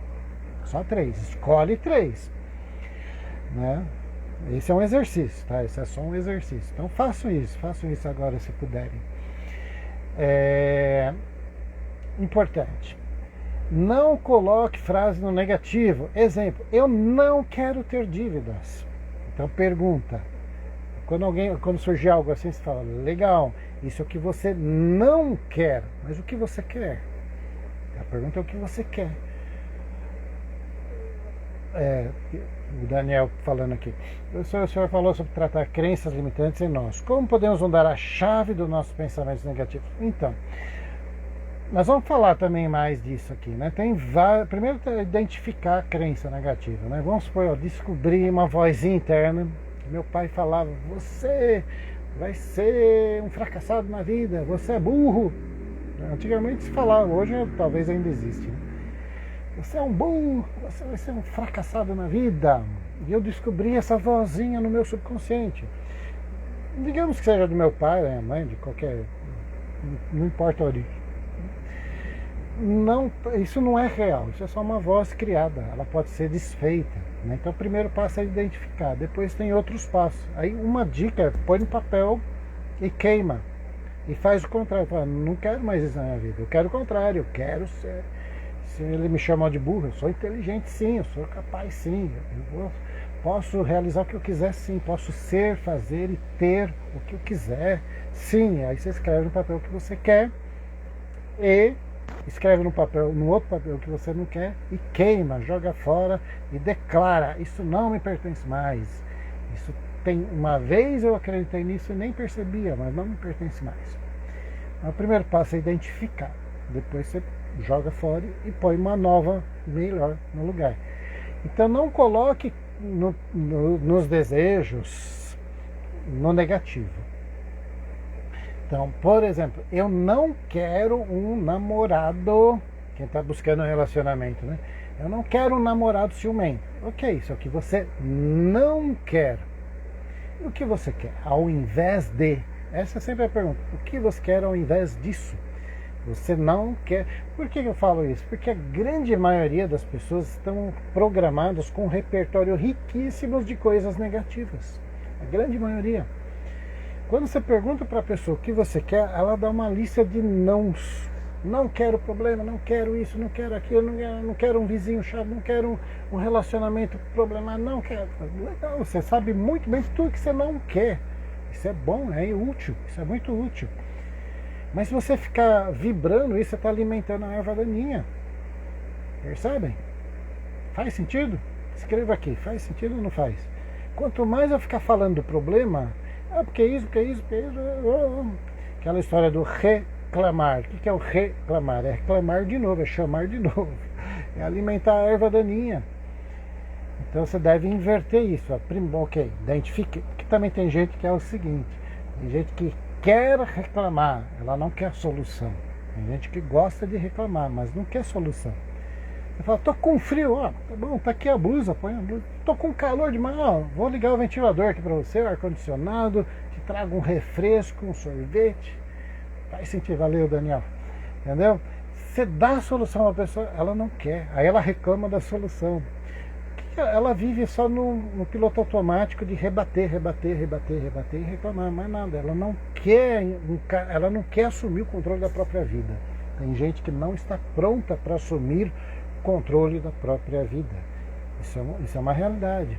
A: escolhe 3, né? Esse é um exercício, tá? Esse é só um exercício. Então façam isso agora se puderem. Importante. Não coloque frase no negativo. Exemplo, eu não quero ter dívidas. Então pergunta. Quando surgir algo assim, você fala, legal, isso é o que você não quer. Mas o que você quer? A pergunta é o que você quer. O Daniel falando aqui. O senhor falou sobre tratar crenças limitantes em nós. Como podemos mudar a chave dos nossos pensamentos negativos? Então, nós vamos falar também mais disso aqui, né? Primeiro, identificar a crença negativa, né? Vamos supor, eu descobri uma vozinha interna. Meu pai falava, você vai ser um fracassado na vida, você é burro. Antigamente se falava, hoje talvez ainda existe, né? Você é um burro, você vai ser um fracassado na vida. E eu descobri essa vozinha no meu subconsciente. Digamos que seja do meu pai, da minha mãe, de qualquer... Não importa a origem. Não, isso não é real, isso é só uma voz criada, ela pode ser desfeita, né? Então o primeiro passo é identificar, depois tem outros passos. Aí uma dica é põe no papel e queima, e faz o contrário. Fala, não quero mais isso na minha vida, eu quero o contrário, eu quero ser. Se ele me chamar de burro, eu sou inteligente sim, eu sou capaz sim, posso realizar o que eu quiser sim, posso ser, fazer e ter o que eu quiser sim. Aí você escreve no papel o que você quer e escreve no outro papel o que você não quer e queima, joga fora e declara, isso não me pertence mais. Isso tem uma vez eu acreditei nisso e nem percebia, mas não me pertence mais. Então, o primeiro passo é identificar, depois você joga fora e põe uma nova, melhor no lugar. Então não coloque nos desejos no negativo. Então, por exemplo, eu não quero um namorado, quem está buscando um relacionamento, né? Eu não quero um namorado ciumento. Ok, isso é o que você não quer. E o que você quer? Ao invés de... Essa é sempre a pergunta. O que você quer ao invés disso? Você não quer... Por que eu falo isso? Porque a grande maioria das pessoas estão programadas com um repertório riquíssimo de coisas negativas. A grande maioria. Quando você pergunta para a pessoa o que você quer, ela dá uma lista de nãos. Não quero problema, não quero isso, não quero aquilo, não quero um vizinho chato, não quero um relacionamento problemático, não quero. Legal, você sabe muito bem tudo que você não quer. Isso é bom, é útil, isso é muito útil. Mas se você ficar vibrando isso, você está alimentando a erva daninha. Percebem? Faz sentido? Escreva aqui, faz sentido ou não faz? Quanto mais eu ficar falando do problema, porque isso, porque isso, porque isso. Aquela história do reclamar. O que é o reclamar? É reclamar de novo, é chamar de novo. É alimentar a erva daninha. Então você deve inverter isso. Ok, identifique. Porque também tem gente que é o seguinte: tem gente que quer reclamar, ela não quer solução. Tem gente que gosta de reclamar, mas não quer solução. Você fala, tô com frio, ó, tá bom, tá aqui a blusa, põe a blusa. Tô com calor demais, ó, vou ligar o ventilador aqui pra você, o ar-condicionado, te trago um refresco, um sorvete. Faz sentido, valeu, Daniel. Entendeu? Você dá a solução à pessoa, ela não quer, aí ela reclama da solução. Ela vive só no piloto automático de rebater e reclamar, mais nada. Ela não quer assumir o controle da própria vida. Tem gente que não está pronta para assumir o controle da própria vida. Isso é uma realidade.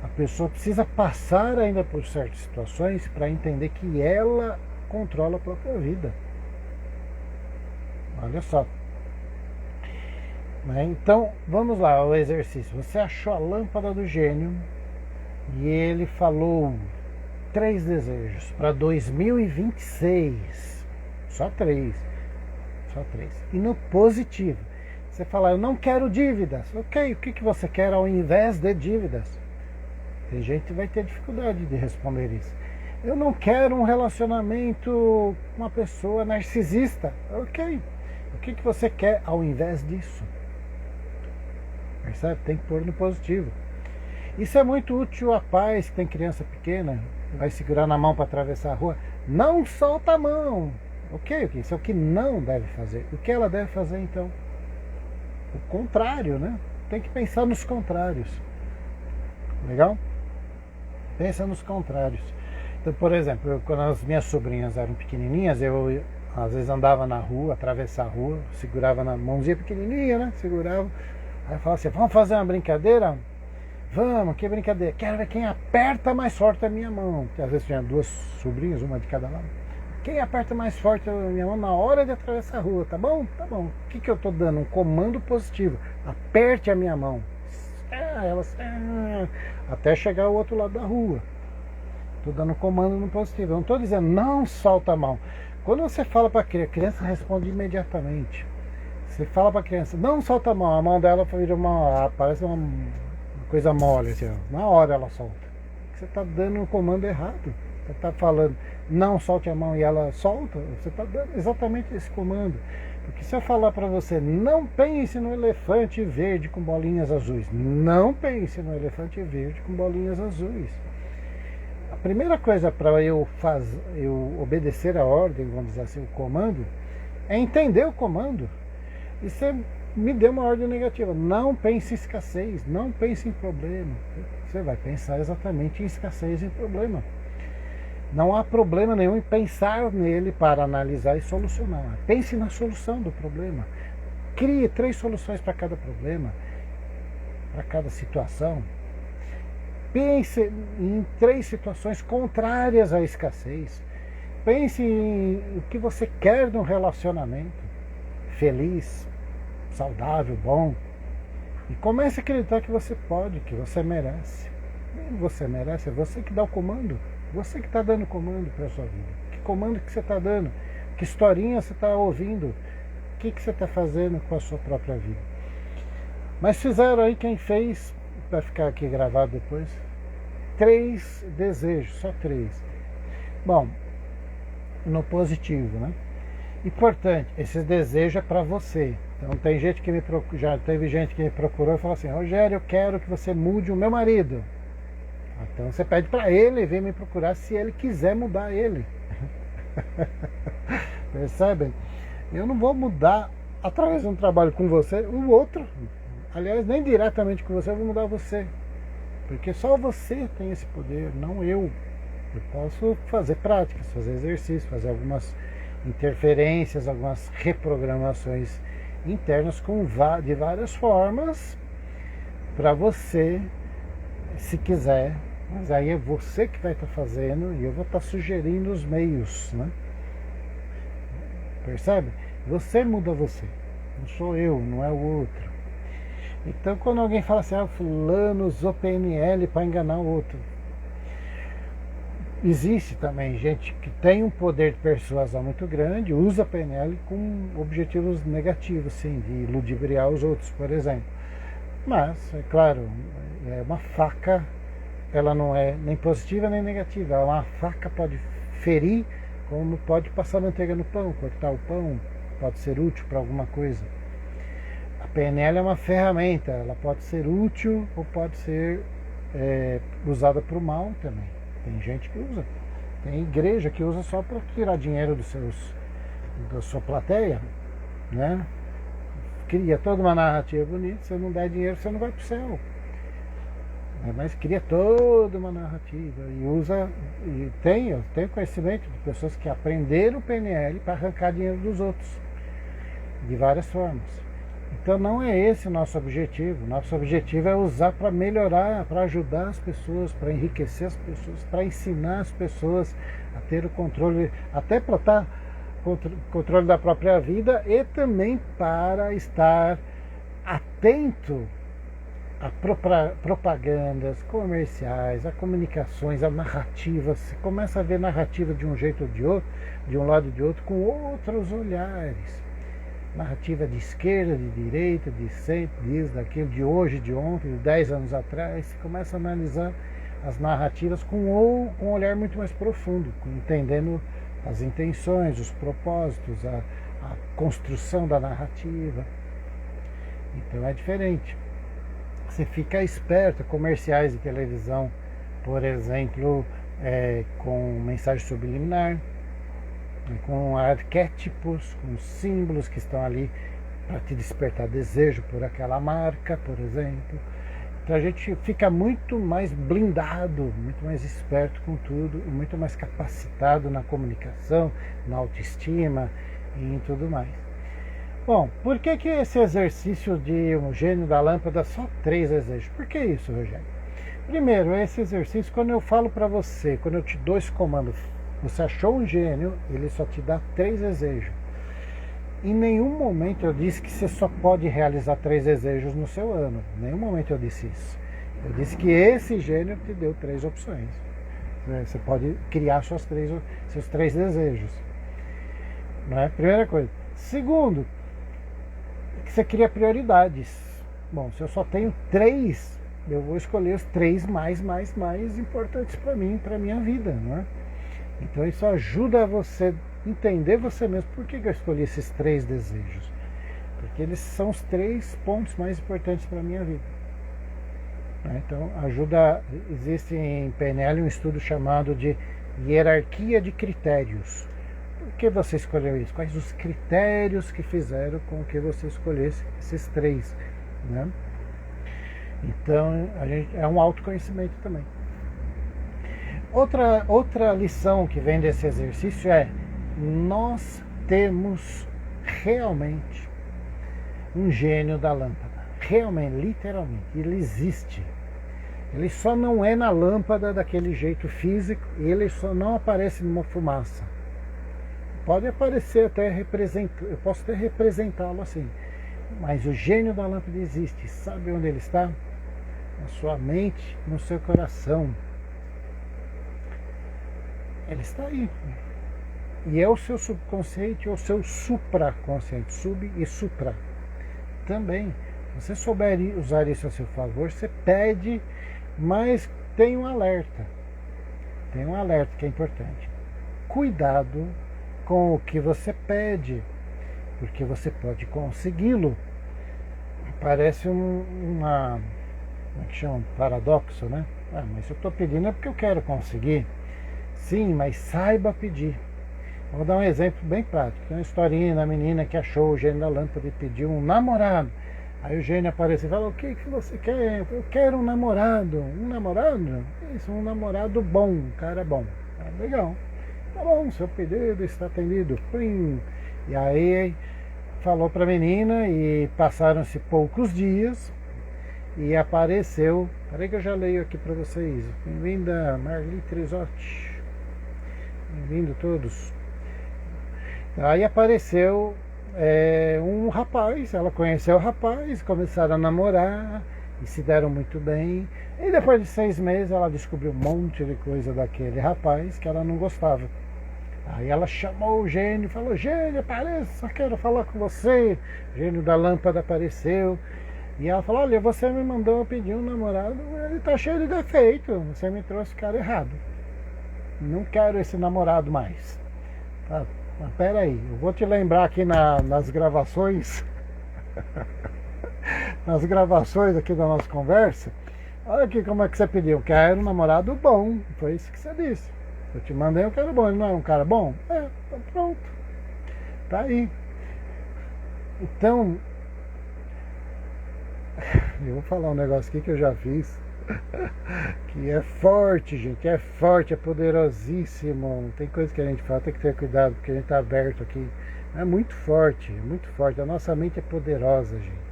A: A pessoa precisa passar ainda por certas situações para entender que ela controla a própria vida. Olha só. Então, vamos lá, o exercício. Você achou a lâmpada do gênio e ele falou 3 desejos para 2026. Só 3. E no positivo, você fala, eu não quero dívidas. Ok, o que você quer ao invés de dívidas? Tem gente que vai ter dificuldade de responder isso. Eu não quero um relacionamento com uma pessoa narcisista. Ok, o que você quer ao invés disso? Percebe? Tem que pôr no positivo. Isso é muito útil a pais que tem criança pequena, vai segurar na mão para atravessar a rua. Não solta a mão. Ok, isso é o que não deve fazer. O que ela deve fazer então? O contrário, né? Tem que pensar nos contrários. Legal? Pensa nos contrários. Então, por exemplo, quando as minhas sobrinhas eram pequenininhas, eu às vezes andava na rua, atravessar a rua, segurava na mãozinha pequenininha, né? Segurava. Aí eu falava assim, vamos fazer uma brincadeira? Vamos, que brincadeira. Quero ver quem aperta mais forte a minha mão. Porque às vezes tinha duas sobrinhas, uma de cada lado. Quem aperta mais forte a minha mão na hora de atravessar a rua, tá bom? Tá bom. O que eu tô dando? Um comando positivo. Aperte a minha mão. Até chegar ao outro lado da rua. Tô dando um comando no positivo. Eu não tô dizendo, não solta a mão. Quando você fala para a criança responde imediatamente. Você fala para a criança, não solta a mão dela vira parece uma coisa mole, assim, ó. Na hora ela solta. Você está dando um comando errado. Você está falando, não solte a mão e ela solta, você está dando exatamente esse comando. Porque se eu falar para você, não pense no elefante verde com bolinhas azuis. Não pense no elefante verde com bolinhas azuis. A primeira coisa para eu obedecer a ordem, vamos dizer assim, o comando, é entender o comando. E você me deu uma ordem negativa. Não pense em escassez, não pense em problema. Você vai pensar exatamente em escassez e em problema. Não há problema nenhum em pensar nele para analisar e solucionar. Pense na solução do problema. Crie 3 soluções para cada problema, para cada situação. Pense em 3 situações contrárias à escassez. Pense em o que você quer de um relacionamento feliz, saudável, bom. E comece a acreditar que você pode, que você merece. Você merece, é você que dá o comando. Você que está dando comando para a sua vida. Que comando que você está dando? Que historinha você está ouvindo? O que você está fazendo com a sua própria vida? Mas fizeram aí, quem fez, vai ficar aqui gravado depois, 3 desejos, só 3. Bom, no positivo, né? Importante, esse desejo é para você. Então tem gente que já teve gente que me procurou e falou assim, Rogério, eu quero que você mude o meu marido. Então você pede para ele vir me procurar se ele quiser mudar ele. Percebem? Eu não vou mudar através de um trabalho com você o outro. Aliás, nem diretamente com você, eu vou mudar você. Porque só você tem esse poder, não eu. Eu posso fazer práticas, fazer exercícios, fazer algumas interferências, algumas reprogramações internas de várias formas para você, se quiser. Mas aí é você que vai estar fazendo e eu vou estar sugerindo os meios, né? Percebe? Você muda você, não sou eu, não é o outro. Então quando alguém fala assim, fulano usou PNL para enganar o outro, existe também gente que tem um poder de persuasão muito grande, usa PNL com objetivos negativos, sim, de ludibriar os outros, por exemplo. Mas, é claro, é uma faca, ela não é nem positiva nem negativa. Uma faca pode ferir, como pode passar manteiga no pão, cortar o pão, pode ser útil para alguma coisa. A PNL é uma ferramenta, ela pode ser útil ou pode ser usada para o mal também. Tem gente que usa, tem igreja que usa só para tirar dinheiro da sua plateia, né? Cria toda uma narrativa bonita, se não der dinheiro você não vai para o céu. Mas cria toda uma narrativa e usa, e eu tenho conhecimento de pessoas que aprenderam o PNL para arrancar dinheiro dos outros, de várias formas. Então não é esse o nosso objetivo. Nosso objetivo é usar para melhorar, para ajudar as pessoas, para enriquecer as pessoas, para ensinar as pessoas a ter o controle, até para estar controle da própria vida e também para estar atento a propagandas comerciais, a comunicações, a narrativas. Você começa a ver narrativa de um jeito ou de outro, de um lado e de outro, com outros olhares. Narrativa de esquerda, de direita, de sempre, disso, daquilo, de hoje, de ontem, de 10 anos atrás. Você começa a analisar as narrativas com um olhar muito mais profundo, entendendo as intenções, os propósitos, a construção da narrativa. Então é diferente. Você fica esperto, comerciais de televisão, por exemplo, com mensagem subliminar, com arquétipos, com símbolos que estão ali para te despertar desejo por aquela marca, por exemplo. Então a gente fica muito mais blindado, muito mais esperto com tudo, e muito mais capacitado na comunicação, na autoestima e em tudo mais. Bom, por que esse exercício de um gênio da lâmpada, só 3 desejos? Por que isso, Rogério? Primeiro, esse exercício, quando eu falo para você, quando eu te dou esse comando, você achou um gênio, ele só te dá 3 desejos. Em nenhum momento eu disse que você só pode realizar 3 desejos no seu ano. Em nenhum momento eu disse isso. Eu disse que esse gênio te deu 3 opções. Você pode criar seus 3 desejos. Não é? Primeira coisa. Segundo, que você cria prioridades. Bom, se eu só tenho 3, eu vou escolher os 3 mais importantes para mim, para minha vida, não é? Então isso ajuda você entender você mesmo. Por que eu escolhi esses 3 desejos? Porque eles são os 3 pontos mais importantes para a minha vida. Então ajuda. Existe em PNL um estudo chamado de hierarquia de critérios. Por que você escolheu isso? Quais os critérios que fizeram com que você escolhesse esses 3, né? Então é um autoconhecimento também. Outra lição que vem desse exercício é: nós temos realmente um gênio da lâmpada. Realmente, literalmente, ele existe. Ele só não é na lâmpada daquele jeito físico, e ele só não aparece numa fumaça. Pode aparecer até eu posso até representá-lo assim, mas o gênio da lâmpada existe. Sabe onde ele está? Na sua mente, no seu coração. Ele está aí. E é o seu subconsciente ou o seu supraconsciente. Sub e supra. Também. Se você souber usar isso a seu favor, você pede, mas tem um alerta. Tem um alerta que é importante. Cuidado com o que você pede, porque você pode consegui-lo. Parece como é que chama? Paradoxo, né? Mas eu estou pedindo é porque eu quero conseguir. Sim, mas saiba pedir. Vou dar um exemplo bem prático. Tem uma historinha da menina que achou o gênio da lâmpada e pediu um namorado. Aí o gênio apareceu e falou: o que você quer? Eu quero um namorado. Um namorado? Isso, um namorado bom, um cara bom. Legal. Tá bom, seu pedido está atendido. Plim. E aí falou para a menina, e passaram-se poucos dias e apareceu. Peraí que eu já leio aqui para vocês. Bem-vinda, Marli Trisotti. Bem-vindo todos. Aí apareceu um rapaz, ela conheceu o rapaz, começaram a namorar e se deram muito bem. E depois de 6 meses ela descobriu um monte de coisa daquele rapaz que ela não gostava. Aí ela chamou o gênio e falou: gênio, apareça, quero falar com você. O gênio da lâmpada apareceu. E ela falou: olha, você me mandou pedir um namorado, ele está cheio de defeito, você me trouxe o cara errado. Não quero esse namorado mais. Tá, mas peraí, eu vou te lembrar aqui nas gravações, nas gravações aqui da nossa conversa. Olha aqui como é que você pediu. Quero um namorado bom. Foi isso que você disse. Eu te mandei um cara bom. Ele não é um cara bom? Então pronto. Tá aí. Então, eu vou falar um negócio aqui que eu já fiz, que é forte, gente. É forte, é poderosíssimo. Tem coisa que a gente fala, tem que ter cuidado, porque a gente tá aberto aqui. É muito forte, muito forte. A nossa mente é poderosa, gente.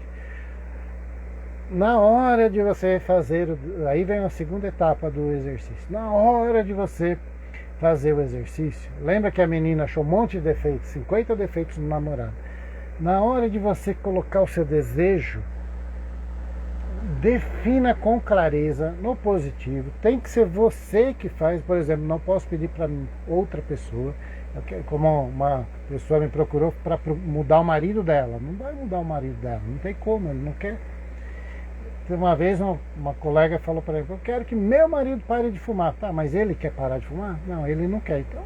A: Na hora de você fazer, aí vem a segunda etapa do exercício. Na hora de você fazer o exercício, lembra que a menina achou um monte de defeitos, 50 defeitos no namorado. Na hora de você colocar o seu desejo, defina com clareza no positivo. Tem que ser você que faz. Por exemplo, não posso pedir para outra pessoa. Como uma pessoa me procurou para mudar o marido dela, não vai mudar o marido dela, não tem como, ele não quer. Uma vez uma colega falou para ele: eu quero que meu marido pare de fumar. Tá, mas ele quer parar de fumar? Não, ele não quer. Então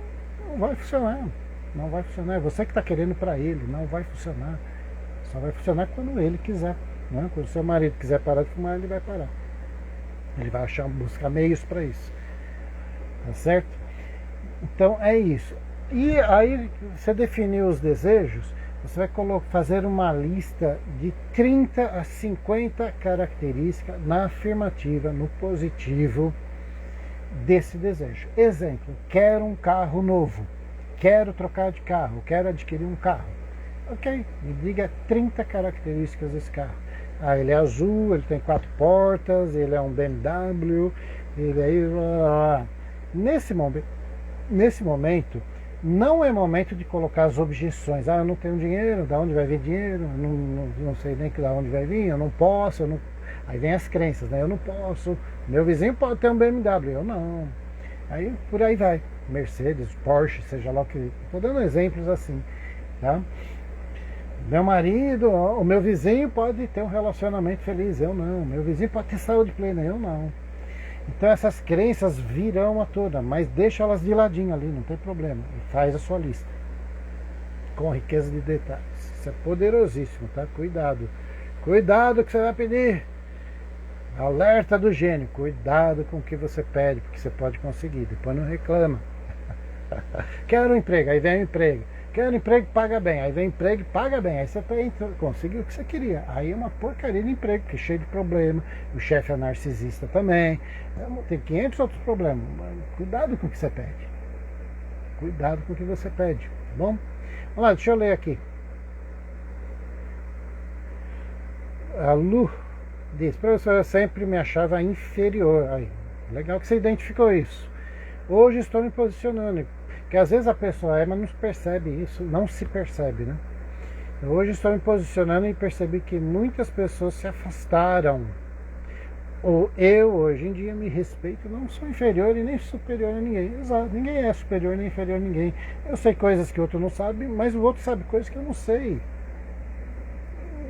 A: não vai funcionar. Não vai funcionar. É você que está querendo para ele. Não vai funcionar. Só vai funcionar quando ele quiser. né? Quando o seu marido quiser parar de fumar, ele vai parar. Ele vai buscar meios para isso. Tá certo? Então é isso. E aí você definiu os desejos, você vai fazer uma lista de 30 a 50 características na afirmativa, no positivo desse desejo. Exemplo, quero um carro novo, quero trocar de carro, quero adquirir um carro. Ok, me diga 30 características desse carro. Ah, ele é azul, ele tem 4 portas, ele é um BMW, ele é... Nesse momento, não é momento de colocar as objeções. Ah, eu não tenho dinheiro, da onde vai vir dinheiro? Não sei nem da onde vai vir, eu não posso. Aí vem as crenças, né? Eu não posso. Meu vizinho pode ter um BMW, eu não. Aí por aí vai. Mercedes, Porsche, seja lá o que... Estou dando exemplos assim, tá? Meu marido, o meu vizinho pode ter um relacionamento feliz, eu não. Meu vizinho pode ter saúde plena, eu não. Então essas crenças virão à tona, mas deixa elas de ladinho ali, não tem problema. E faz a sua lista com riqueza de detalhes. Isso é poderosíssimo, tá? Cuidado. Cuidado que você vai pedir. Alerta do gênio. Cuidado com o que você pede, porque você pode conseguir. Depois não reclama. Quero um emprego, aí vem o emprego. Quero um emprego, paga bem. Aí vem emprego, paga bem. Aí você conseguiu o que você queria. Aí é uma porcaria de emprego, que é cheio de problema. O chefe é narcisista também. Tem 500 outros problemas. Mas cuidado com o que você pede. Cuidado com o que você pede, tá bom? Vamos lá, deixa eu ler aqui. A Lu diz: professor, eu sempre me achava inferior. Aí, legal que você identificou isso. Hoje estou me posicionando. Porque às vezes a pessoa mas não percebe isso, não se percebe, né? Hoje estou me posicionando e percebi que muitas pessoas se afastaram. Eu, hoje em dia, me respeito, não sou inferior e nem superior a ninguém. Exato, ninguém é superior nem inferior a ninguém. Eu sei coisas que o outro não sabe, mas o outro sabe coisas que eu não sei.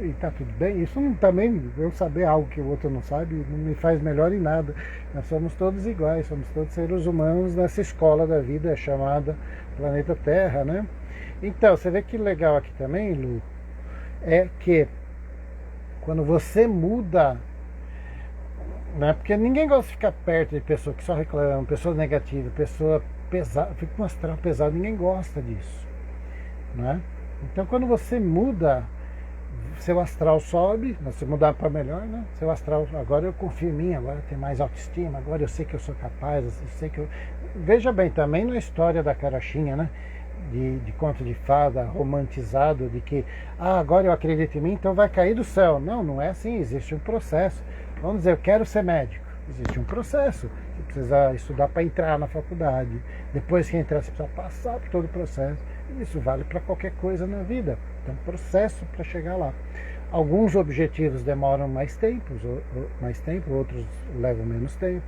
A: E tá tudo bem. Isso também, eu saber algo que o outro não sabe, não me faz melhor em nada. Nós somos todos iguais, somos todos seres humanos nessa escola da vida chamada planeta Terra, né? Então, você vê que legal aqui também, Lu, é que quando você muda, né? Porque ninguém gosta de ficar perto de pessoa que só reclama, pessoa negativa, pessoa pesada, fica com um astral pesado, ninguém gosta disso, né? Então, quando você muda, seu astral sobe, você mudar para melhor, né? Seu astral, agora eu confio em mim, agora eu tenho mais autoestima, agora eu sei que eu sou capaz, eu sei que eu... Veja bem, também na história da carochinha, né? De conto de fada, romantizado, de que agora eu acredito em mim, então vai cair do céu. Não, não é assim, existe um processo. Vamos dizer, eu quero ser médico. Existe um processo. Você precisa estudar para entrar na faculdade. Depois que entrar, você precisa passar por todo o processo. E isso vale para qualquer coisa na vida. Tem um processo para chegar lá. Alguns objetivos demoram mais tempo, outros levam menos tempo,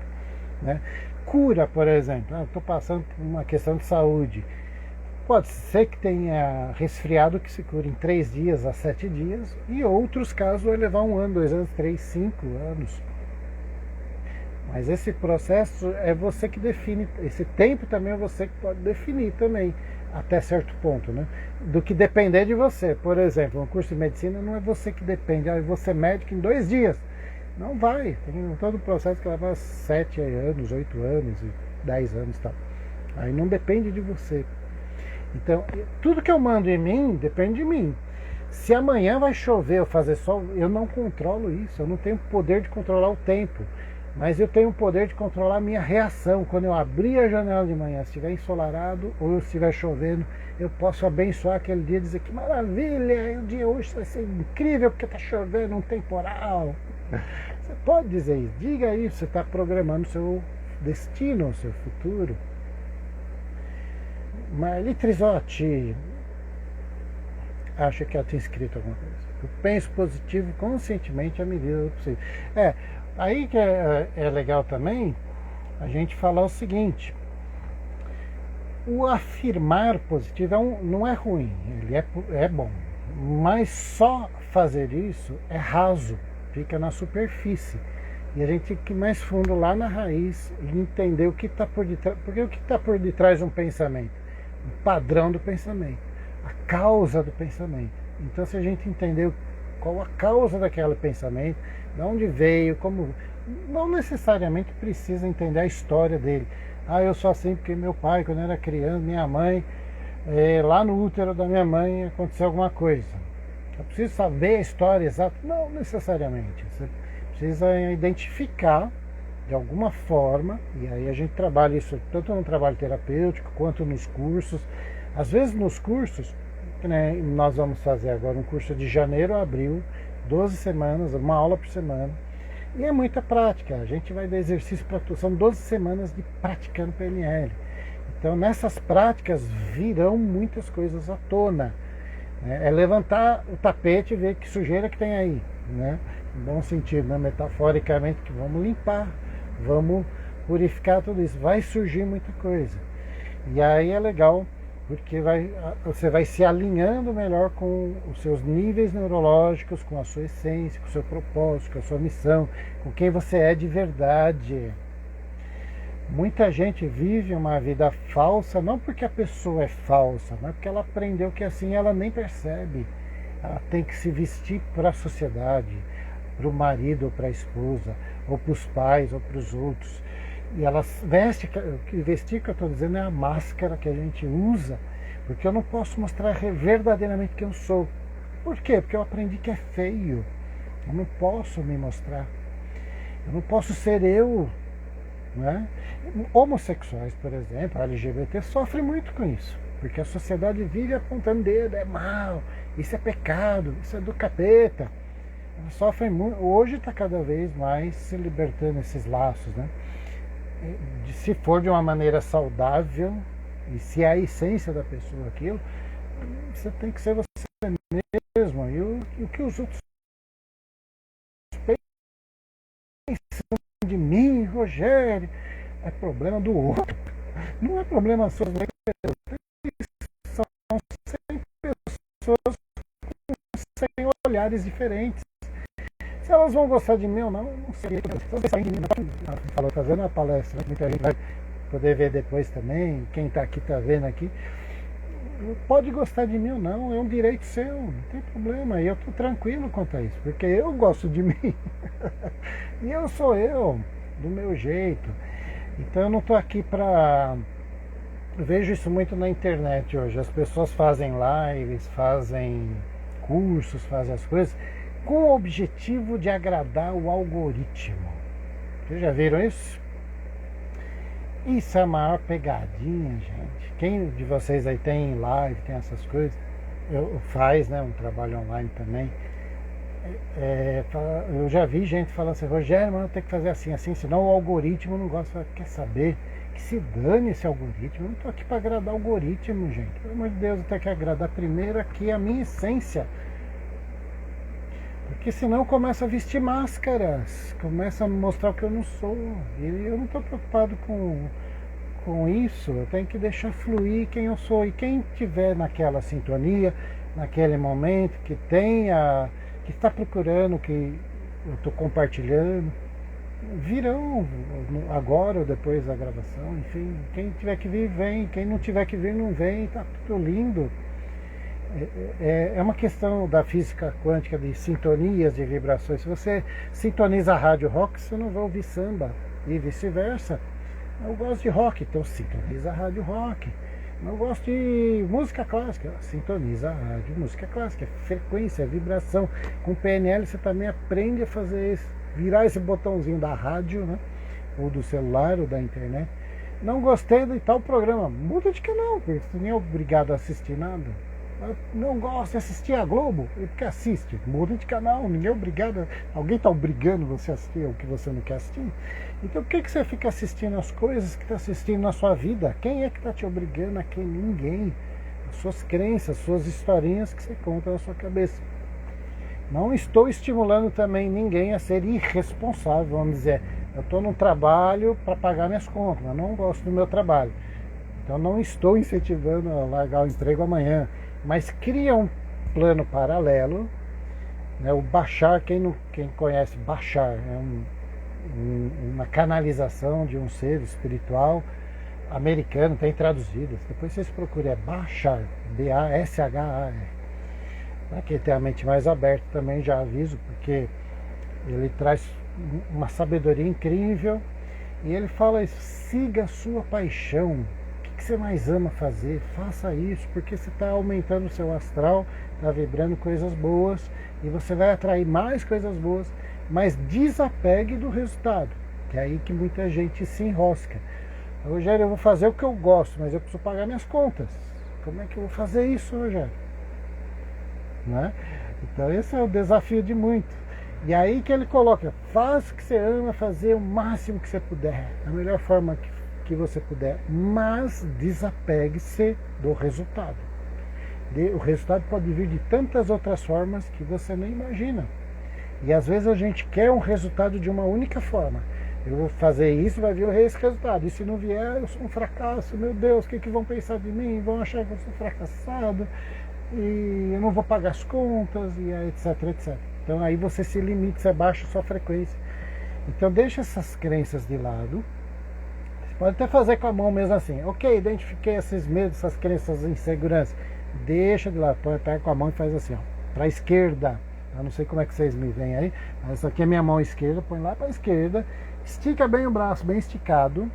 A: né? Cura, por exemplo. Estou passando por uma questão de saúde. Pode ser que tenha resfriado que se cura em 3 dias a 7 dias, e outros casos vai levar 1 ano, 2 anos, 3, 5 anos. Mas esse processo é você que define, esse tempo também é você que pode definir também, até certo ponto, né? Do que depender de você. Por exemplo, um curso de medicina não é você que depende, eu vou ser médico em 2 dias. Não vai, tem todo o processo que leva 7 anos, 8 anos, 10 anos e tal. Aí não depende de você. Então, tudo que eu mando em mim depende de mim. Se amanhã vai chover ou fazer sol, eu não controlo isso. Eu não tenho poder de controlar o tempo. Mas eu tenho o poder de controlar a minha reação. Quando eu abrir a janela de manhã, se estiver ensolarado ou se estiver chovendo, eu posso abençoar aquele dia e dizer que maravilha, o dia hoje vai ser incrível porque está chovendo, um temporal. Você pode dizer isso. Diga isso, você está programando o seu destino, o seu futuro. Marli Trisotti, acha que ela tem escrito alguma coisa. Eu penso positivo conscientemente à medida do possível. Aí que é legal também a gente falar o seguinte: o afirmar positivo não é ruim, ele é bom, mas só fazer isso é raso, fica na superfície. E a gente tem que ir mais fundo lá na raiz e entender o que está por detrás. Porque o que está por detrás de um pensamento? O padrão do pensamento, a causa do pensamento. Então, se a gente entender qual a causa daquele pensamento, de onde veio, como. Não necessariamente precisa entender a história dele. Eu sou assim porque meu pai, quando era criança, minha mãe, lá no útero da minha mãe aconteceu alguma coisa. Eu preciso saber a história exata? Não necessariamente. Você precisa identificar de alguma forma, e aí a gente trabalha isso tanto no trabalho terapêutico quanto nos cursos. Às vezes nos cursos, né, nós vamos fazer agora um curso de janeiro a abril, 12 semanas, uma aula por semana. E é muita prática, a gente vai dar exercício para tudo, são 12 semanas de praticando PNL. Então nessas práticas virão muitas coisas à tona. É levantar o tapete e ver que sujeira que tem aí, né? Em bom sentido, né? Metaforicamente, que vamos limpar, vamos purificar tudo isso. Vai surgir muita coisa. E aí é legal, porque você vai se alinhando melhor com os seus níveis neurológicos, com a sua essência, com o seu propósito, com a sua missão, com quem você é de verdade. Muita gente vive uma vida falsa, não porque a pessoa é falsa, mas porque ela aprendeu que assim ela nem percebe. Ela tem que se vestir para a sociedade, para o marido ou para a esposa, ou para os pais ou para os outros. E ela vestir que eu estou dizendo é a máscara que a gente usa, porque eu não posso mostrar verdadeiramente quem eu sou. Por quê? Porque eu aprendi que é feio. Eu não posso me mostrar. Eu não posso ser eu. Né? Homossexuais, por exemplo, a LGBT sofre muito com isso, porque a sociedade vive apontando dedo, é mal, isso é pecado, isso é do capeta. Elas sofrem muito. Hoje está cada vez mais se libertando esses laços, né? Se for de uma maneira saudável, e se é a essência da pessoa aquilo, você tem que ser você mesmo. E o que os outros pensam de mim, Rogério, é problema do outro. Não é problema seu. São 100 pessoas com 100 olhares diferentes. Se elas vão gostar de mim ou não, não sei. Falou, fazendo uma palestra, né? Muita gente vai poder ver depois também. Quem está aqui está vendo aqui. Pode gostar de mim ou não, é um direito seu, não tem problema. E eu estou tranquilo quanto a isso, porque eu gosto de mim. E eu sou eu, do meu jeito. Então eu não estou aqui para... Eu vejo isso muito na internet hoje. As pessoas fazem lives, fazem cursos, fazem as coisas com o objetivo de agradar o algoritmo. Vocês já viram isso? Isso é a maior pegadinha, gente. Quem de vocês aí tem live, tem essas coisas, faz, né, um trabalho online também. Eu já vi gente falando assim, Rogério, mano, tem que fazer assim, assim, senão o algoritmo não gosta. Quer saber? Que se dane esse algoritmo. Eu não estou aqui para agradar o algoritmo, gente. Pelo amor de Deus, eu tenho que agradar primeiro aqui a minha essência. Porque senão começa a vestir máscaras, começa a mostrar o que eu não sou. E eu não estou preocupado com isso. Eu tenho que deixar fluir quem eu sou. E quem estiver naquela sintonia, naquele momento, que está procurando, que eu estou compartilhando, virão agora ou depois da gravação. Enfim, quem tiver que vir, vem. Quem não tiver que vir, não vem. Está tudo lindo. É uma questão da física quântica, de sintonias, de vibrações. Se você sintoniza a rádio rock, você não vai ouvir samba, e vice-versa. Eu gosto de rock, então sintoniza a rádio rock. Eu gosto de música clássica, sintoniza a rádio música clássica. Frequência, vibração. Com PNL você também aprende a fazer isso, virar esse botãozinho da rádio, né? Ou do celular, ou da internet. Não gostei de tal programa, muda de canal, porque você nem é obrigado a assistir nada. Não gosta de assistir a Globo, e porque assiste, muda de canal, ninguém é obrigado. Alguém está obrigando você a assistir o que você não quer assistir? Então por que você fica assistindo as coisas que está assistindo na sua vida? Quem é que está te obrigando a quem? Ninguém. As suas crenças, suas historinhas que você conta na sua cabeça. Não estou estimulando também ninguém a ser irresponsável, vamos dizer. Eu estou no trabalho para pagar minhas contas, mas não gosto do meu trabalho. Então não estou incentivando a largar o emprego amanhã. Mas cria um plano paralelo, né? O Bashar, quem conhece Bashar, é uma canalização de um ser espiritual americano, tem traduzido. Depois vocês procurem, é Bashar, B-A-S-H-A-R. Para quem tem a mente mais aberta também já aviso, porque ele traz uma sabedoria incrível e ele fala isso: siga a sua paixão. O que você mais ama fazer? Faça isso, porque você está aumentando o seu astral, está vibrando coisas boas e você vai atrair mais coisas boas, mas desapegue do resultado, que é aí que muita gente se enrosca. Rogério, eu vou fazer o que eu gosto, mas eu preciso pagar minhas contas. Como é que eu vou fazer isso, Rogério? Né? Então esse é o desafio de muitos. E aí que ele coloca: faça o que você ama fazer, o máximo que você puder, da melhor forma que você puder, mas desapegue-se do resultado. O resultado pode vir de tantas outras formas que você nem imagina. E às vezes a gente quer um resultado de uma única forma. Eu vou fazer isso, vai vir esse resultado. E se não vier, eu sou um fracasso. Meu Deus, o que vão pensar de mim? Vão achar que eu sou fracassado. E eu não vou pagar as contas, e aí, etc, etc. Então aí você se limita, você baixa a sua frequência. Então deixa essas crenças de lado. Você pode até fazer com a mão mesmo assim. Ok, identifiquei esses medos, essas crenças, essas inseguranças. Deixa de lado, pega com a mão e faz assim, ó, para a esquerda. Eu não sei como é que vocês me veem aí, mas essa aqui é minha mão esquerda, põe lá para a esquerda, estica bem o braço, bem esticado,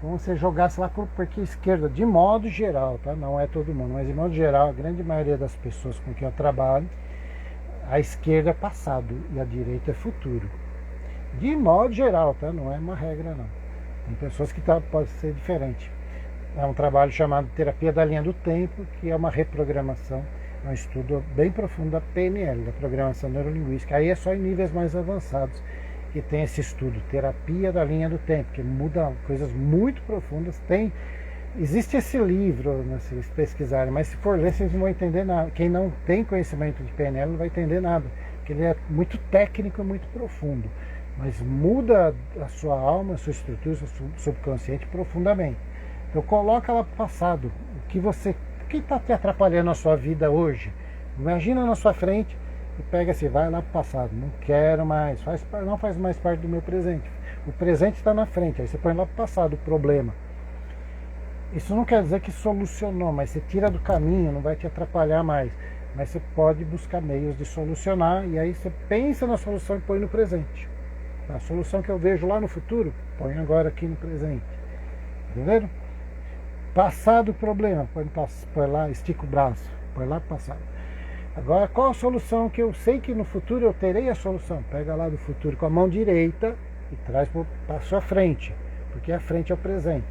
A: como se você jogasse lá para a esquerda, de modo geral, tá? Não é todo mundo, mas de modo geral, a grande maioria das pessoas com quem eu trabalho, a esquerda é passado e a direita é futuro. De modo geral, tá? Não é uma regra, não. Tem pessoas que pode ser diferente. É um trabalho chamado Terapia da Linha do Tempo, que é uma reprogramação, é um estudo bem profundo da PNL, da Programação Neurolinguística. Aí é só em níveis mais avançados que tem esse estudo, Terapia da Linha do Tempo, que muda coisas muito profundas. Existe esse livro, né, se vocês pesquisarem, mas se for ler, vocês não vão entender nada. Quem não tem conhecimento de PNL não vai entender nada, porque ele é muito técnico e muito profundo. Mas muda a sua alma, a sua estrutura, o seu subconsciente profundamente. Então coloca lá para o passado. O que está te atrapalhando na sua vida hoje? Imagina na sua frente e pega assim, vai lá para o passado. Não quero mais, não faz mais parte do meu presente. O presente está na frente, aí você põe lá para o passado o problema. Isso não quer dizer que solucionou, mas você tira do caminho, não vai te atrapalhar mais. Mas você pode buscar meios de solucionar e aí você pensa na solução e põe no presente. A solução que eu vejo lá no futuro, põe agora aqui no presente. Entenderam? Passado o problema, põe lá, estica o braço, põe lá para passado. Agora, qual a solução que eu sei que no futuro eu terei a solução? Pega lá do futuro com a mão direita e traz para a sua frente, porque a frente é o presente.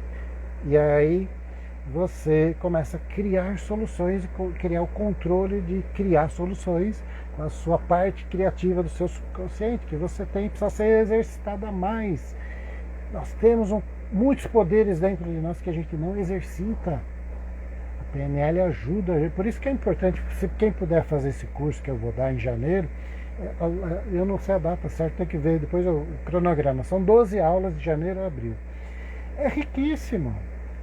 A: E aí você começa a criar soluções e criar o controle de criar soluções com a sua parte criativa do seu subconsciente, que você precisa ser exercitada mais. Nós temos muitos poderes dentro de nós que a gente não exercita. A PNL ajuda, por isso que é importante, se quem puder fazer esse curso que eu vou dar em janeiro, eu não sei a data certa, tem que ver depois o cronograma, são 12 aulas de janeiro a abril. É riquíssimo,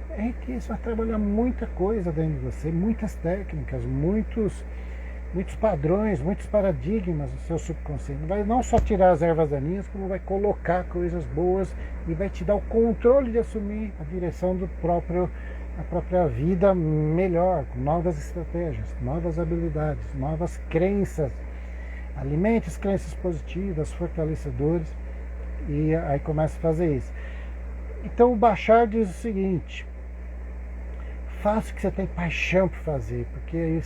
A: vai trabalhar muita coisa dentro de você, muitas técnicas, muitos padrões, muitos paradigmas do seu subconsciente. Vai não só tirar as ervas daninhas, como vai colocar coisas boas e vai te dar o controle de assumir a direção da própria vida melhor, com novas estratégias, novas habilidades, novas crenças. Alimente as crenças positivas, fortalecedoras, e aí começa a fazer isso. Então o Bashar diz o seguinte: faça o que você tem paixão por fazer, porque aí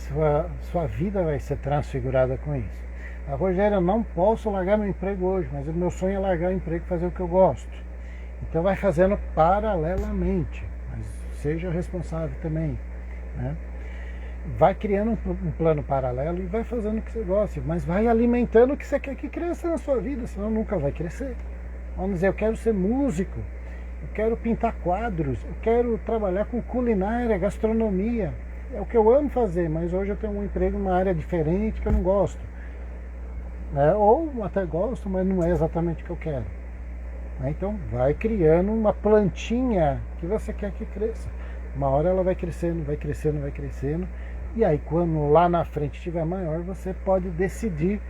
A: sua vida vai ser transfigurada com isso. Rogério, eu não posso largar meu emprego hoje, mas o meu sonho é largar o emprego e fazer o que eu gosto. Então vai fazendo paralelamente, mas seja responsável também, né? Vai criando um plano paralelo e vai fazendo o que você gosta, mas vai alimentando o que você quer que cresça na sua vida, senão nunca vai crescer. Vamos dizer, eu quero ser músico, eu quero pintar quadros, eu quero trabalhar com culinária, gastronomia. É o que eu amo fazer, mas hoje eu tenho um emprego numa área diferente que eu não gosto. Ou até gosto, mas não é exatamente o que eu quero. Então vai criando uma plantinha que você quer que cresça. Uma hora ela vai crescendo, vai crescendo, vai crescendo. E aí quando lá na frente estiver maior, você pode decidir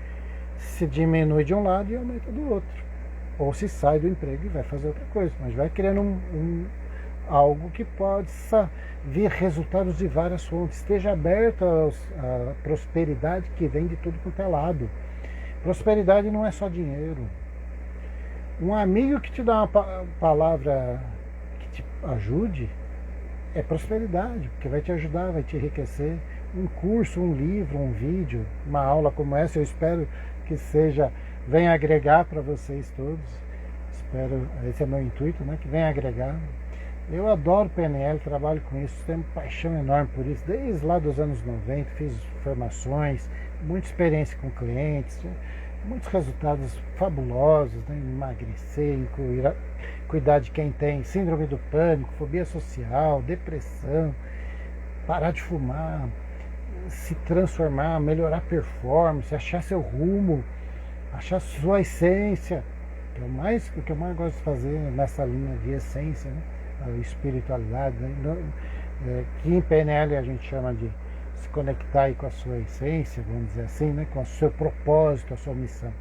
A: se diminui de um lado e aumenta do outro. Ou se sai do emprego e vai fazer outra coisa. Mas vai criando algo que possa vir resultados de várias fontes. Esteja aberto à prosperidade que vem de tudo quanto é lado. Prosperidade não é só dinheiro. Um amigo que te dá uma palavra que te ajude é prosperidade, porque vai te ajudar, vai te enriquecer. Um curso, um livro, um vídeo, uma aula como essa, eu espero que venha agregar para vocês todos. Espero, esse é meu intuito, né? Que venha agregar. Eu adoro PNL, trabalho com isso, tenho paixão enorme por isso, desde lá dos anos 90, fiz formações, muita experiência com clientes, muitos resultados fabulosos, né? Emagrecer, cuidar de quem tem síndrome do pânico, fobia social, depressão, parar de fumar, se transformar, melhorar a performance, achar seu rumo, achar sua essência, que é o que eu mais gosto de fazer nessa linha de essência, né? A espiritualidade, né? Que em PNL a gente chama de se conectar aí com a sua essência, vamos dizer assim, né? Com o seu propósito, a sua missão.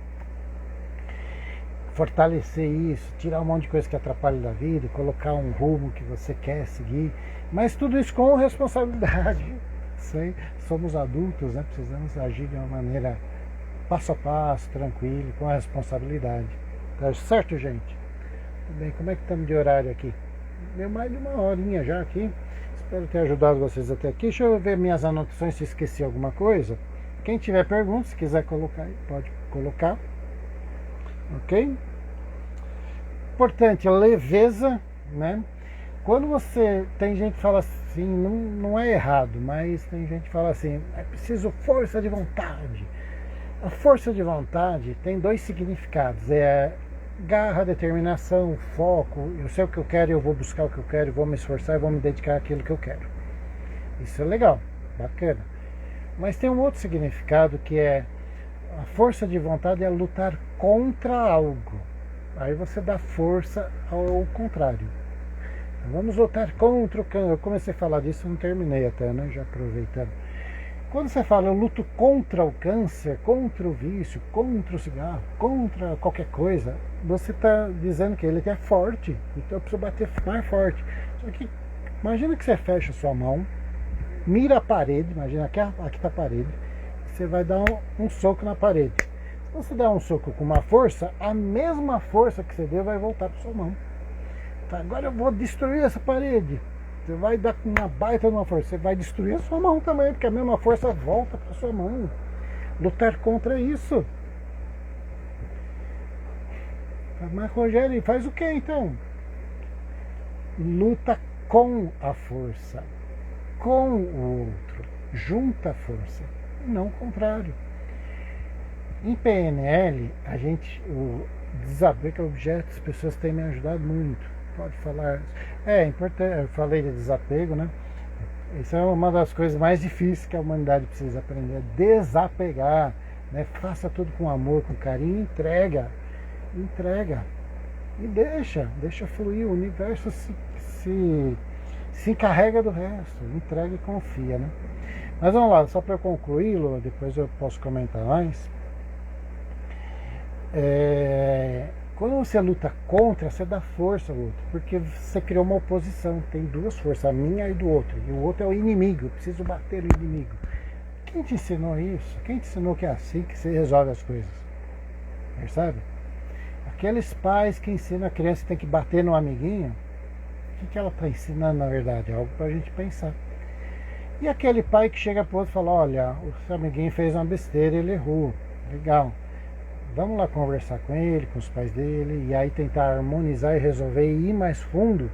A: Fortalecer isso, tirar um monte de coisa que atrapalha da vida, colocar um rumo que você quer seguir, mas tudo isso com responsabilidade. Somos adultos, né? Precisamos agir de uma maneira passo a passo, tranquilo, com a responsabilidade. Tá certo, gente? Tudo bem, como é que estamos de horário aqui? Deu mais de uma horinha já aqui. Espero ter ajudado vocês até aqui. Deixa eu ver minhas anotações se esqueci alguma coisa. Quem tiver perguntas, se quiser colocar aí, pode colocar. Ok? Importante, a leveza, né? Quando tem gente que fala assim, não é errado, mas tem gente que fala assim, é preciso força de vontade. A força de vontade tem dois significados, garra, determinação, foco. Eu sei o que eu quero, eu vou buscar o que eu quero, vou me esforçar e vou me dedicar àquilo que eu quero. Isso é legal, bacana. Mas tem um outro significado que é a força de vontade é lutar contra algo. Aí você dá força ao contrário. Então, vamos lutar contra o câncer. Eu comecei a falar disso, não terminei até, né? Já aproveitando. Quando você fala eu luto contra o câncer, contra o vício, contra o cigarro, contra qualquer coisa, você está dizendo que ele é forte, então eu preciso bater mais forte. Só que imagina que você fecha a sua mão, mira a parede, imagina aqui está a parede, você vai dar um soco na parede. Se você der um soco com uma força, a mesma força que você deu vai voltar para sua mão. Então, agora eu vou destruir essa parede. Você vai dar uma baita de uma força, você vai destruir a sua mão também, porque a mesma força volta para sua mão. Lutar contra isso. Mas Rogério, faz o que então? Luta com a força, com o outro, junta a força, não o contrário. Em PNL, o desapego é objeto, as pessoas têm me ajudado muito. Pode falar. É importante, eu falei de desapego, né? Isso é uma das coisas mais difíceis que a humanidade precisa aprender, a desapegar, né? Faça tudo com amor, com carinho, entrega e deixa fluir, o universo se encarrega do resto, entrega e confia, né? Mas vamos lá, só para eu concluir, Lua, depois eu posso comentar mais. Quando você luta contra, você dá força ao outro, porque você criou uma oposição, tem duas forças, a minha e do outro, e o outro é o inimigo, eu preciso bater no inimigo. Quem te ensinou isso? Quem te ensinou que é assim que se resolve as coisas? Percebe? Aqueles pais que ensinam a criança que tem que bater no amiguinho, o que ela está ensinando na verdade? É algo para a gente pensar. E aquele pai que chega para o outro e fala, olha, o seu amiguinho fez uma besteira, ele errou, legal. Vamos lá conversar com ele, com os pais dele, e aí tentar harmonizar e resolver e ir mais fundo,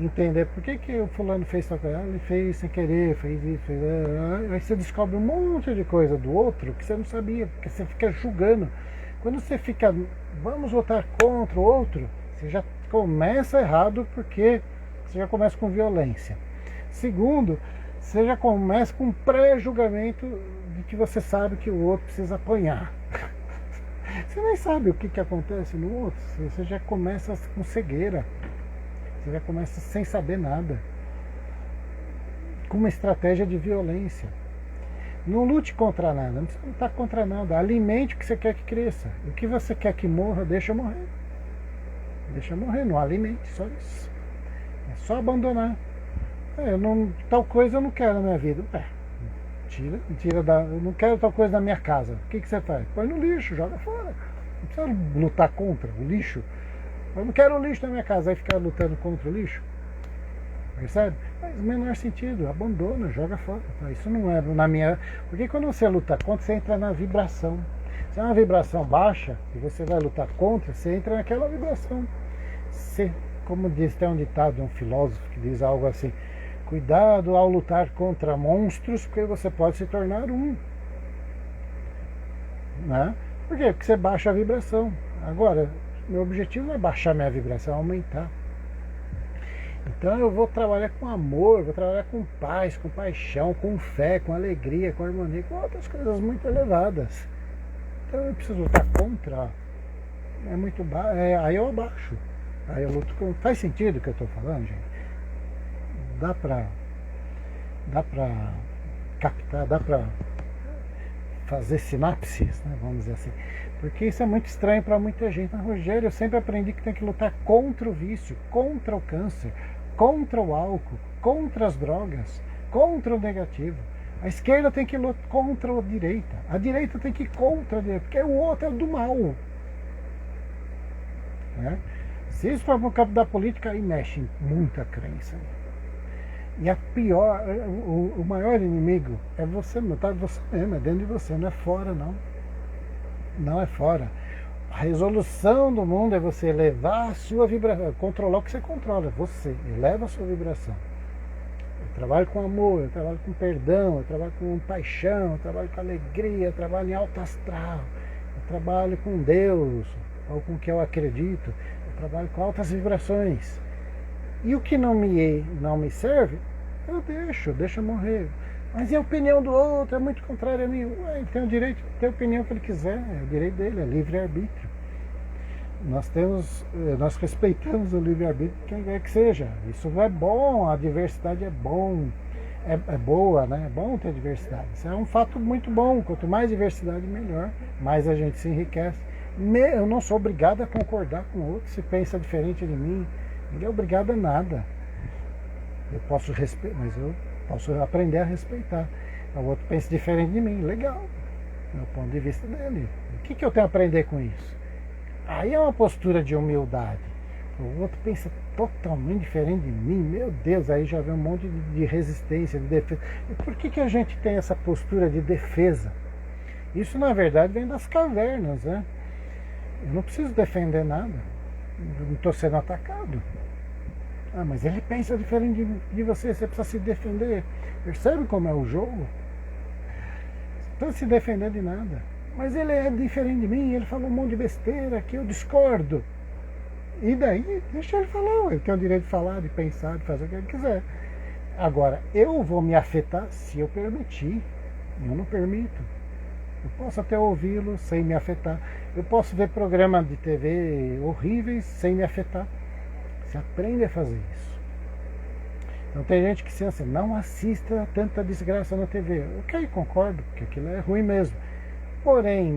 A: entender por que o fulano fez tal coisa. Ele fez sem querer, fez isso, fez... Aí você descobre um monte de coisa do outro que você não sabia, porque você fica julgando. Quando você fica, vamos votar contra o outro, você já começa errado, porque você já começa com violência. Segundo, você já começa com pré-julgamento de que você sabe que o outro precisa apanhar. Você nem sabe o que acontece no outro, você já começa com cegueira, você já começa sem saber nada, com uma estratégia de violência. Não lute contra nada, não precisa lutar contra nada, alimente o que você quer que cresça, o que você quer que morra, deixa morrer, não alimente, só isso. É só abandonar. Tal coisa eu não quero na minha vida. Eu não quero tal coisa na minha casa. O que você faz? Põe no lixo, joga fora. Não precisa lutar contra o lixo. Eu não quero o lixo na minha casa, aí ficar lutando contra o lixo. Percebe? Faz o menor sentido, abandona, joga fora. Isso não é na minha. Porque quando você luta contra, você entra na vibração. Se é uma vibração baixa e você vai lutar contra, você entra naquela vibração. Como diz, tem um ditado de um filósofo que diz algo assim: cuidado ao lutar contra monstros, porque você pode se tornar um. Né? Por quê? Porque você baixa a vibração. Agora, meu objetivo não é baixar minha vibração, é aumentar. Então eu vou trabalhar com amor, vou trabalhar com paz, com paixão, com fé, com alegria, com harmonia, com outras coisas muito elevadas. Então eu preciso lutar contra. É muito baixo. Aí eu abaixo. Aí eu luto contra. Faz sentido o que eu estou falando, gente? Dá pra captar, dá pra fazer sinapses, né, vamos dizer assim. Porque isso é muito estranho para muita gente. Mas, Rogério, eu sempre aprendi que tem que lutar contra o vício, contra o câncer, contra o álcool, contra as drogas, contra o negativo. A esquerda tem que lutar contra a direita tem que ir contra a direita, porque o outro é do mal. Né? Se isso for para o campo da política, aí mexe em muita crença. E a pior, o maior inimigo é você, tá? Você mesmo, é dentro de você, não é fora, não. Não é fora. A resolução do mundo é você elevar a sua vibração, controlar o que você controla, você eleva a sua vibração. Eu trabalho com amor, eu trabalho com perdão, eu trabalho com paixão, eu trabalho com alegria, eu trabalho em alto astral, eu trabalho com Deus, ou com o que eu acredito, eu trabalho com altas vibrações. E o que não me serve, eu deixo morrer. Mas e a opinião do outro é muito contrária a mim. Ele tem o direito de ter a opinião que ele quiser, é o direito dele, é livre-arbítrio. Nós respeitamos o livre-arbítrio de quem quer que seja. Isso é bom, a diversidade é bom, é boa, né? É bom ter diversidade. Isso é um fato muito bom. Quanto mais diversidade, melhor. Mais a gente se enriquece. Eu não sou obrigado a concordar com o outro se pensa diferente de mim. Ninguém é obrigado a nada. Eu posso respeitar, mas eu posso aprender a respeitar. O outro pensa diferente de mim, legal. Do ponto de vista dele. O que eu tenho a aprender com isso? Aí é uma postura de humildade. O outro pensa totalmente diferente de mim, meu Deus, aí já vem um monte de resistência, de defesa. E por que a gente tem essa postura de defesa? Isso, na verdade, vem das cavernas, né? Eu não preciso defender nada. Eu não estou sendo atacado. Ah, mas ele pensa diferente de você, você precisa se defender. Percebe como é o jogo? Não está se defendendo de nada. Mas ele é diferente de mim, ele falou um monte de besteira que eu discordo. E daí, deixa ele falar, ele tem o direito de falar, de pensar, de fazer o que ele quiser. Agora, eu vou me afetar se eu permitir. Eu não permito. Eu posso até ouvi-lo sem me afetar. Eu posso ver programas de TV horríveis sem me afetar. Você aprende a fazer isso. Então tem gente que diz assim, não assista tanta desgraça na TV. Ok, concordo, porque aquilo é ruim mesmo. Porém,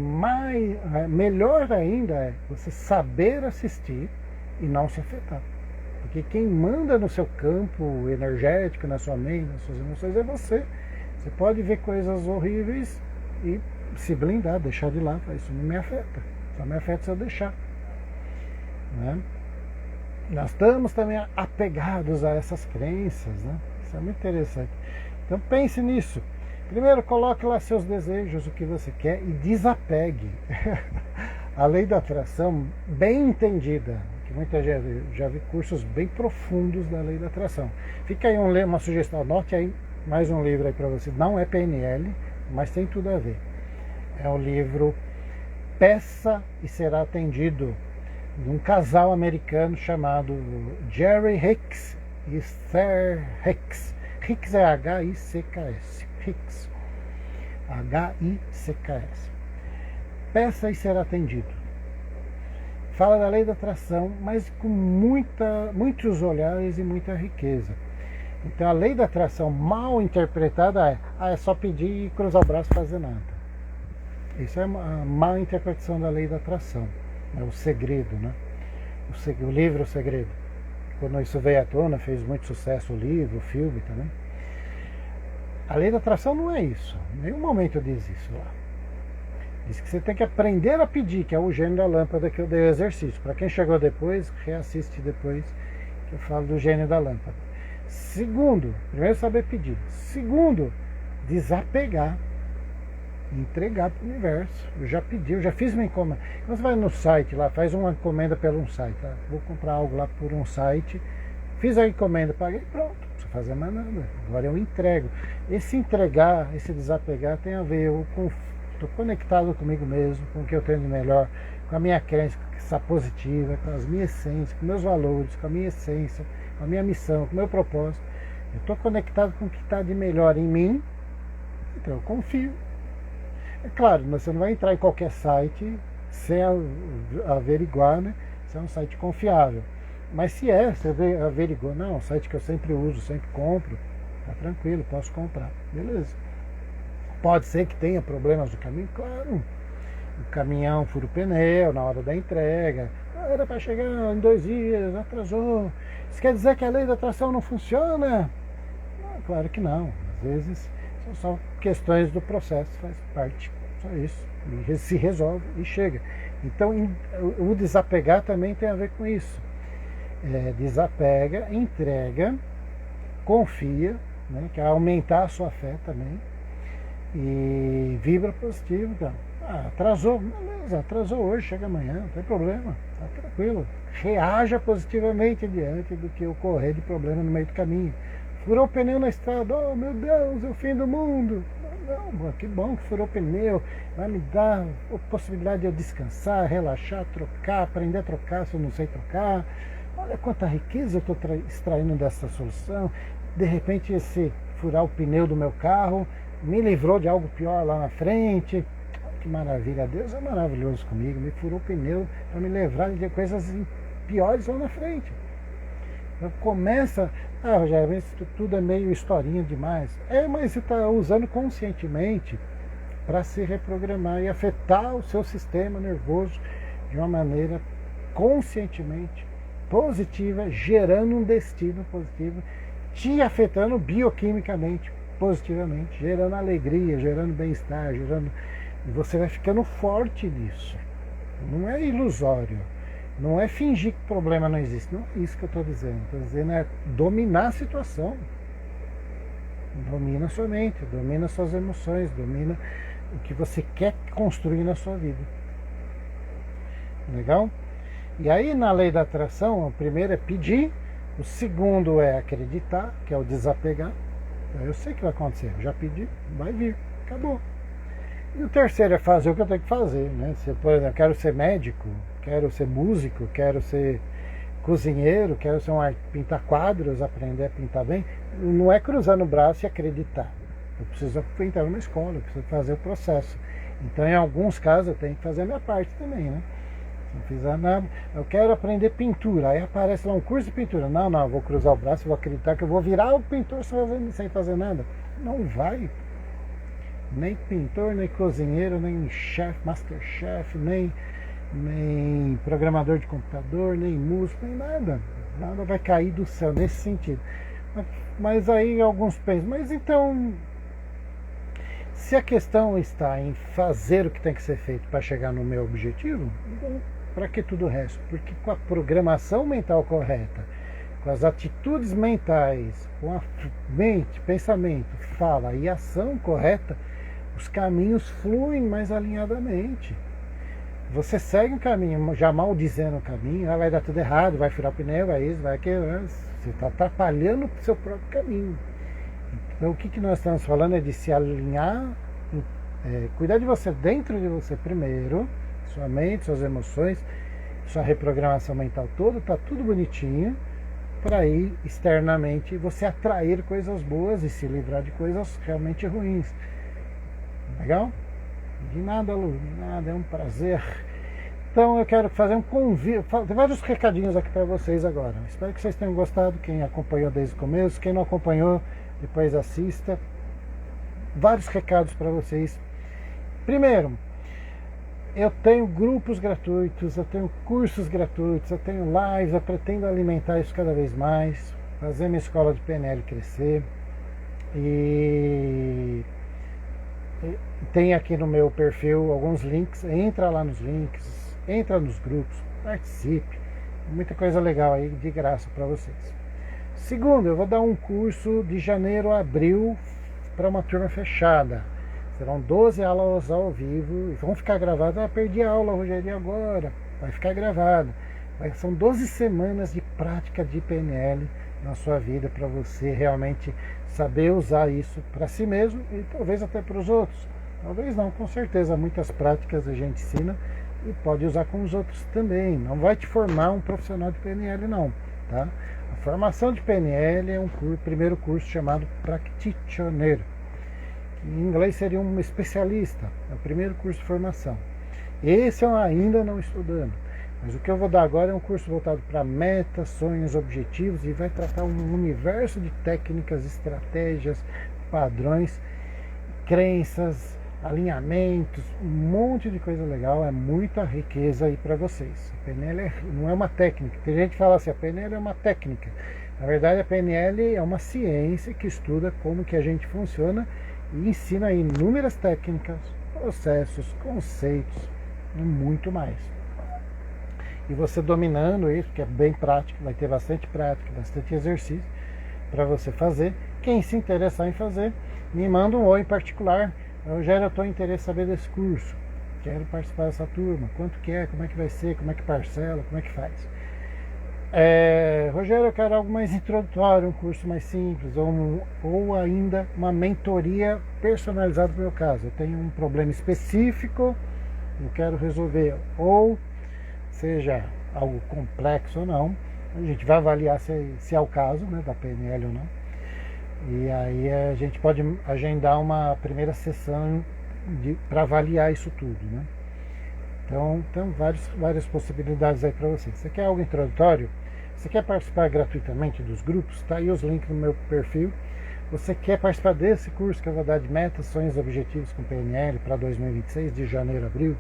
A: melhor ainda é você saber assistir e não se afetar. Porque quem manda no seu campo energético, na sua mente, nas suas emoções, é você. Você pode ver coisas horríveis e se blindar, deixar de lado. Isso não me afeta. Só me afeta se eu deixar. Né? Nós estamos também apegados a essas crenças. Né? Isso é muito interessante. Então pense nisso. Primeiro, coloque lá seus desejos, o que você quer, e desapegue. A lei da atração, bem entendida, que muita gente já vi cursos bem profundos da lei da atração. Fica aí uma sugestão, anote aí mais um livro aí para você. Não é PNL, mas tem tudo a ver. É o livro Peça e Será Atendido, de um casal americano chamado Jerry Hicks e Esther Hicks. Hicks é H-I-C-K-S. Hicks. H-I-C-K-S. Peça e será atendido. Fala da lei da atração, mas com muitos olhares e muita riqueza. Então a lei da atração mal interpretada é só pedir e cruzar o braço e fazer nada. Isso é uma má interpretação da lei da atração. É o segredo, né? O livro O Segredo. quando isso veio à tona, fez muito sucesso o livro, o filme também. A lei da atração não é isso. Em nenhum momento eu disse isso lá. Diz que você tem que aprender a pedir, que é o gênio da lâmpada que eu dei o exercício. Para quem chegou depois, reassiste depois que eu falo do gênio da lâmpada. Segundo, primeiro saber pedir. Segundo, desapegar. Entregar para o universo. Eu já pedi, eu já fiz uma encomenda. Quando você vai no site lá, faz uma encomenda pelo um site. Tá? Vou comprar algo lá por um site. Fiz a encomenda, paguei, pronto. Não precisa fazer mais nada. Agora eu entrego. Esse entregar, esse desapegar tem a ver com... Estou conectado comigo mesmo, com o que eu tenho de melhor, com a minha crença positiva, com as minhas essências, com meus valores, com a minha essência, com a minha missão, com o meu propósito. Eu estou conectado com o que está de melhor em mim, então eu confio. É claro, você não vai entrar em qualquer site sem averiguar, né, se é um site confiável. Mas se é, você averigou, não, é um site que eu sempre uso, sempre compro, tá tranquilo, posso comprar, beleza. Pode ser que tenha problemas no caminho, claro. O caminhão fura o pneu na hora da entrega. Era para chegar em 2 dias, atrasou. Isso quer dizer que a lei da atração não funciona? Não, claro que não. Às vezes são só questões do processo, faz parte. Só isso. E se resolve e chega. Então o desapegar também tem a ver com isso. Desapega, entrega, confia, né, que é aumentar a sua fé também. E vibra positivo, então. Atrasou, beleza, atrasou hoje, chega amanhã, não tem problema, tá tranquilo. Reaja positivamente diante do que ocorrer de problema no meio do caminho. Furou o pneu na estrada, oh meu Deus, é o fim do mundo. Não, que bom que furou o pneu, vai me dar a possibilidade de eu descansar, relaxar, trocar, aprender a trocar se eu não sei trocar. Olha quanta riqueza eu estou extraindo dessa solução. De repente esse furar o pneu do meu carro me livrou de algo pior lá na frente. Que maravilha, Deus é maravilhoso comigo, me furou o pneu para me livrar de coisas piores lá na frente. Então começa, Rogério, isso tudo é meio historinha demais. Mas você está usando conscientemente para se reprogramar e afetar o seu sistema nervoso de uma maneira conscientemente positiva, gerando um destino positivo, te afetando bioquimicamente positivamente, gerando alegria, gerando bem-estar, gerando... E você vai ficando forte nisso. Não é ilusório. Não é fingir que o problema não existe. Não é isso que eu estou dizendo. Estou dizendo é dominar a situação. Domina a sua mente, domina suas emoções, domina o que você quer construir na sua vida. Legal? E aí na lei da atração, o primeiro é pedir, o segundo é acreditar, que é o desapegar. Eu sei que vai acontecer, eu já pedi, vai vir, acabou. E o terceiro é fazer o que eu tenho que fazer, né? Se, por exemplo, quero ser médico, quero ser músico, quero ser cozinheiro, quero ser pintar quadros, aprender a pintar bem, não é cruzar no braço e acreditar. Eu preciso pintar numa escola, eu preciso fazer o processo. Então, em alguns casos, eu tenho que fazer a minha parte também, né? Se não fizer nada, eu quero aprender pintura, aí aparece lá um curso de pintura. Não, eu vou cruzar o braço, vou acreditar que eu vou virar o pintor sem fazer nada. Não vai. Nem pintor, nem cozinheiro, nem chefe, masterchef, nem programador de computador, nem músico, nem nada. Nada vai cair do céu nesse sentido. Mas aí alguns pensam, mas então, se a questão está em fazer o que tem que ser feito para chegar no meu objetivo, então para que tudo o resto? Porque com a programação mental correta, com as atitudes mentais, com a mente, pensamento, fala e ação correta, os caminhos fluem mais alinhadamente. Você segue um caminho, já maldizendo o caminho, vai dar tudo errado, vai furar o pneu, vai isso, vai aquilo. Você está atrapalhando o seu próprio caminho. Então o que nós estamos falando é de se alinhar, cuidar de você dentro de você primeiro, sua mente, suas emoções, sua reprogramação mental toda, está tudo bonitinho, para ir externamente você atrair coisas boas e se livrar de coisas realmente ruins. Legal? De nada, Lu, de nada, é um prazer. Então eu quero fazer um convite, tem vários recadinhos aqui para vocês agora. Espero que vocês tenham gostado, quem acompanhou desde o começo, quem não acompanhou, depois assista. Vários recados para vocês. Primeiro, Eu tenho grupos gratuitos, eu tenho cursos gratuitos, eu tenho lives, eu pretendo alimentar isso cada vez mais, fazer minha escola de PNL crescer. E tem aqui no meu perfil alguns links, entra lá nos links, entra nos grupos, participe. Muita coisa legal aí de graça para vocês. Segundo, eu vou dar um curso de janeiro a abril para uma turma fechada. Serão 12 aulas ao vivo e vão ficar gravadas. Perdi a aula, Rogério, agora? Vai ficar gravada. São 12 semanas de prática de PNL na sua vida para você realmente saber usar isso para si mesmo e talvez até para os outros. Talvez não, com certeza muitas práticas a gente ensina e pode usar com os outros também. Não vai te formar um profissional de PNL não, tá? A formação de PNL é um primeiro curso chamado Practitioner. Em inglês seria um especialista, é o primeiro curso de formação. Esse eu ainda não estou dando, mas o que eu vou dar agora é um curso voltado para metas, sonhos, objetivos e vai tratar um universo de técnicas, estratégias, padrões, crenças, alinhamentos, um monte de coisa legal, é muita riqueza aí para vocês. A PNL não é uma técnica, tem gente que fala assim, a PNL é uma técnica. Na verdade a PNL é uma ciência que estuda como que a gente funciona e ensina inúmeras técnicas, processos, conceitos e muito mais. E você dominando isso, que é bem prático, vai ter bastante prática, bastante exercício para você fazer. Quem se interessar em fazer, me manda um oi em particular. Rogério, eu estou interessado em saber desse curso, quero participar dessa turma, quanto que é, como é que vai ser, como é que parcela, como é que faz. Rogério, eu quero algo mais introdutório, um curso mais simples, ou ainda uma mentoria personalizada para o meu caso. Eu tenho um problema específico, eu quero resolver, ou seja algo complexo ou não. A gente vai avaliar se é o caso, né, da PNL ou não. E aí a gente pode agendar uma primeira sessão para avaliar isso tudo, né? Então várias possibilidades aí para você. Você quer algo introdutório? Você quer participar gratuitamente dos grupos? Tá aí os links no meu perfil. Você quer participar desse curso que eu vou dar de metas, sonhos e objetivos com PNL para 2026, de janeiro a abril?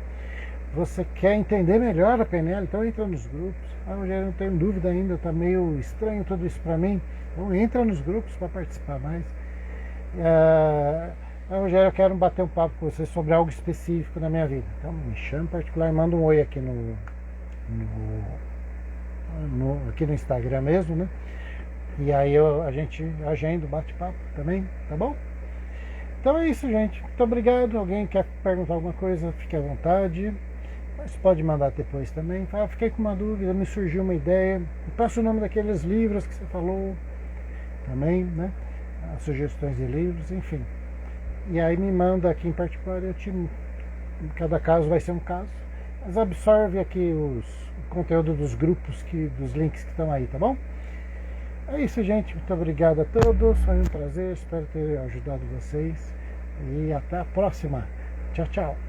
A: Você quer entender melhor a PNL? Então entra nos grupos. Rogério, não tenho dúvida ainda, está meio estranho tudo isso para mim. Então entra nos grupos para participar mais. Rogério, eu quero bater um papo com você sobre algo específico na minha vida. Então me chama em particular, manda um oi aqui aqui no Instagram mesmo, né? E aí a gente agenda o bate-papo também, tá bom? Então é isso, gente. Muito obrigado. Alguém quer perguntar alguma coisa, fique à vontade. Mas pode mandar depois também. Fiquei com uma dúvida, me surgiu uma ideia. Passa o nome daqueles livros que você falou também, né? As sugestões de livros, enfim. E aí me manda aqui em particular, cada caso vai ser um caso. Mas absorve aqui o conteúdo dos grupos, dos links que estão aí, tá bom? É isso, gente. Muito obrigado a todos. Foi um prazer. Espero ter ajudado vocês. E até a próxima. Tchau, tchau.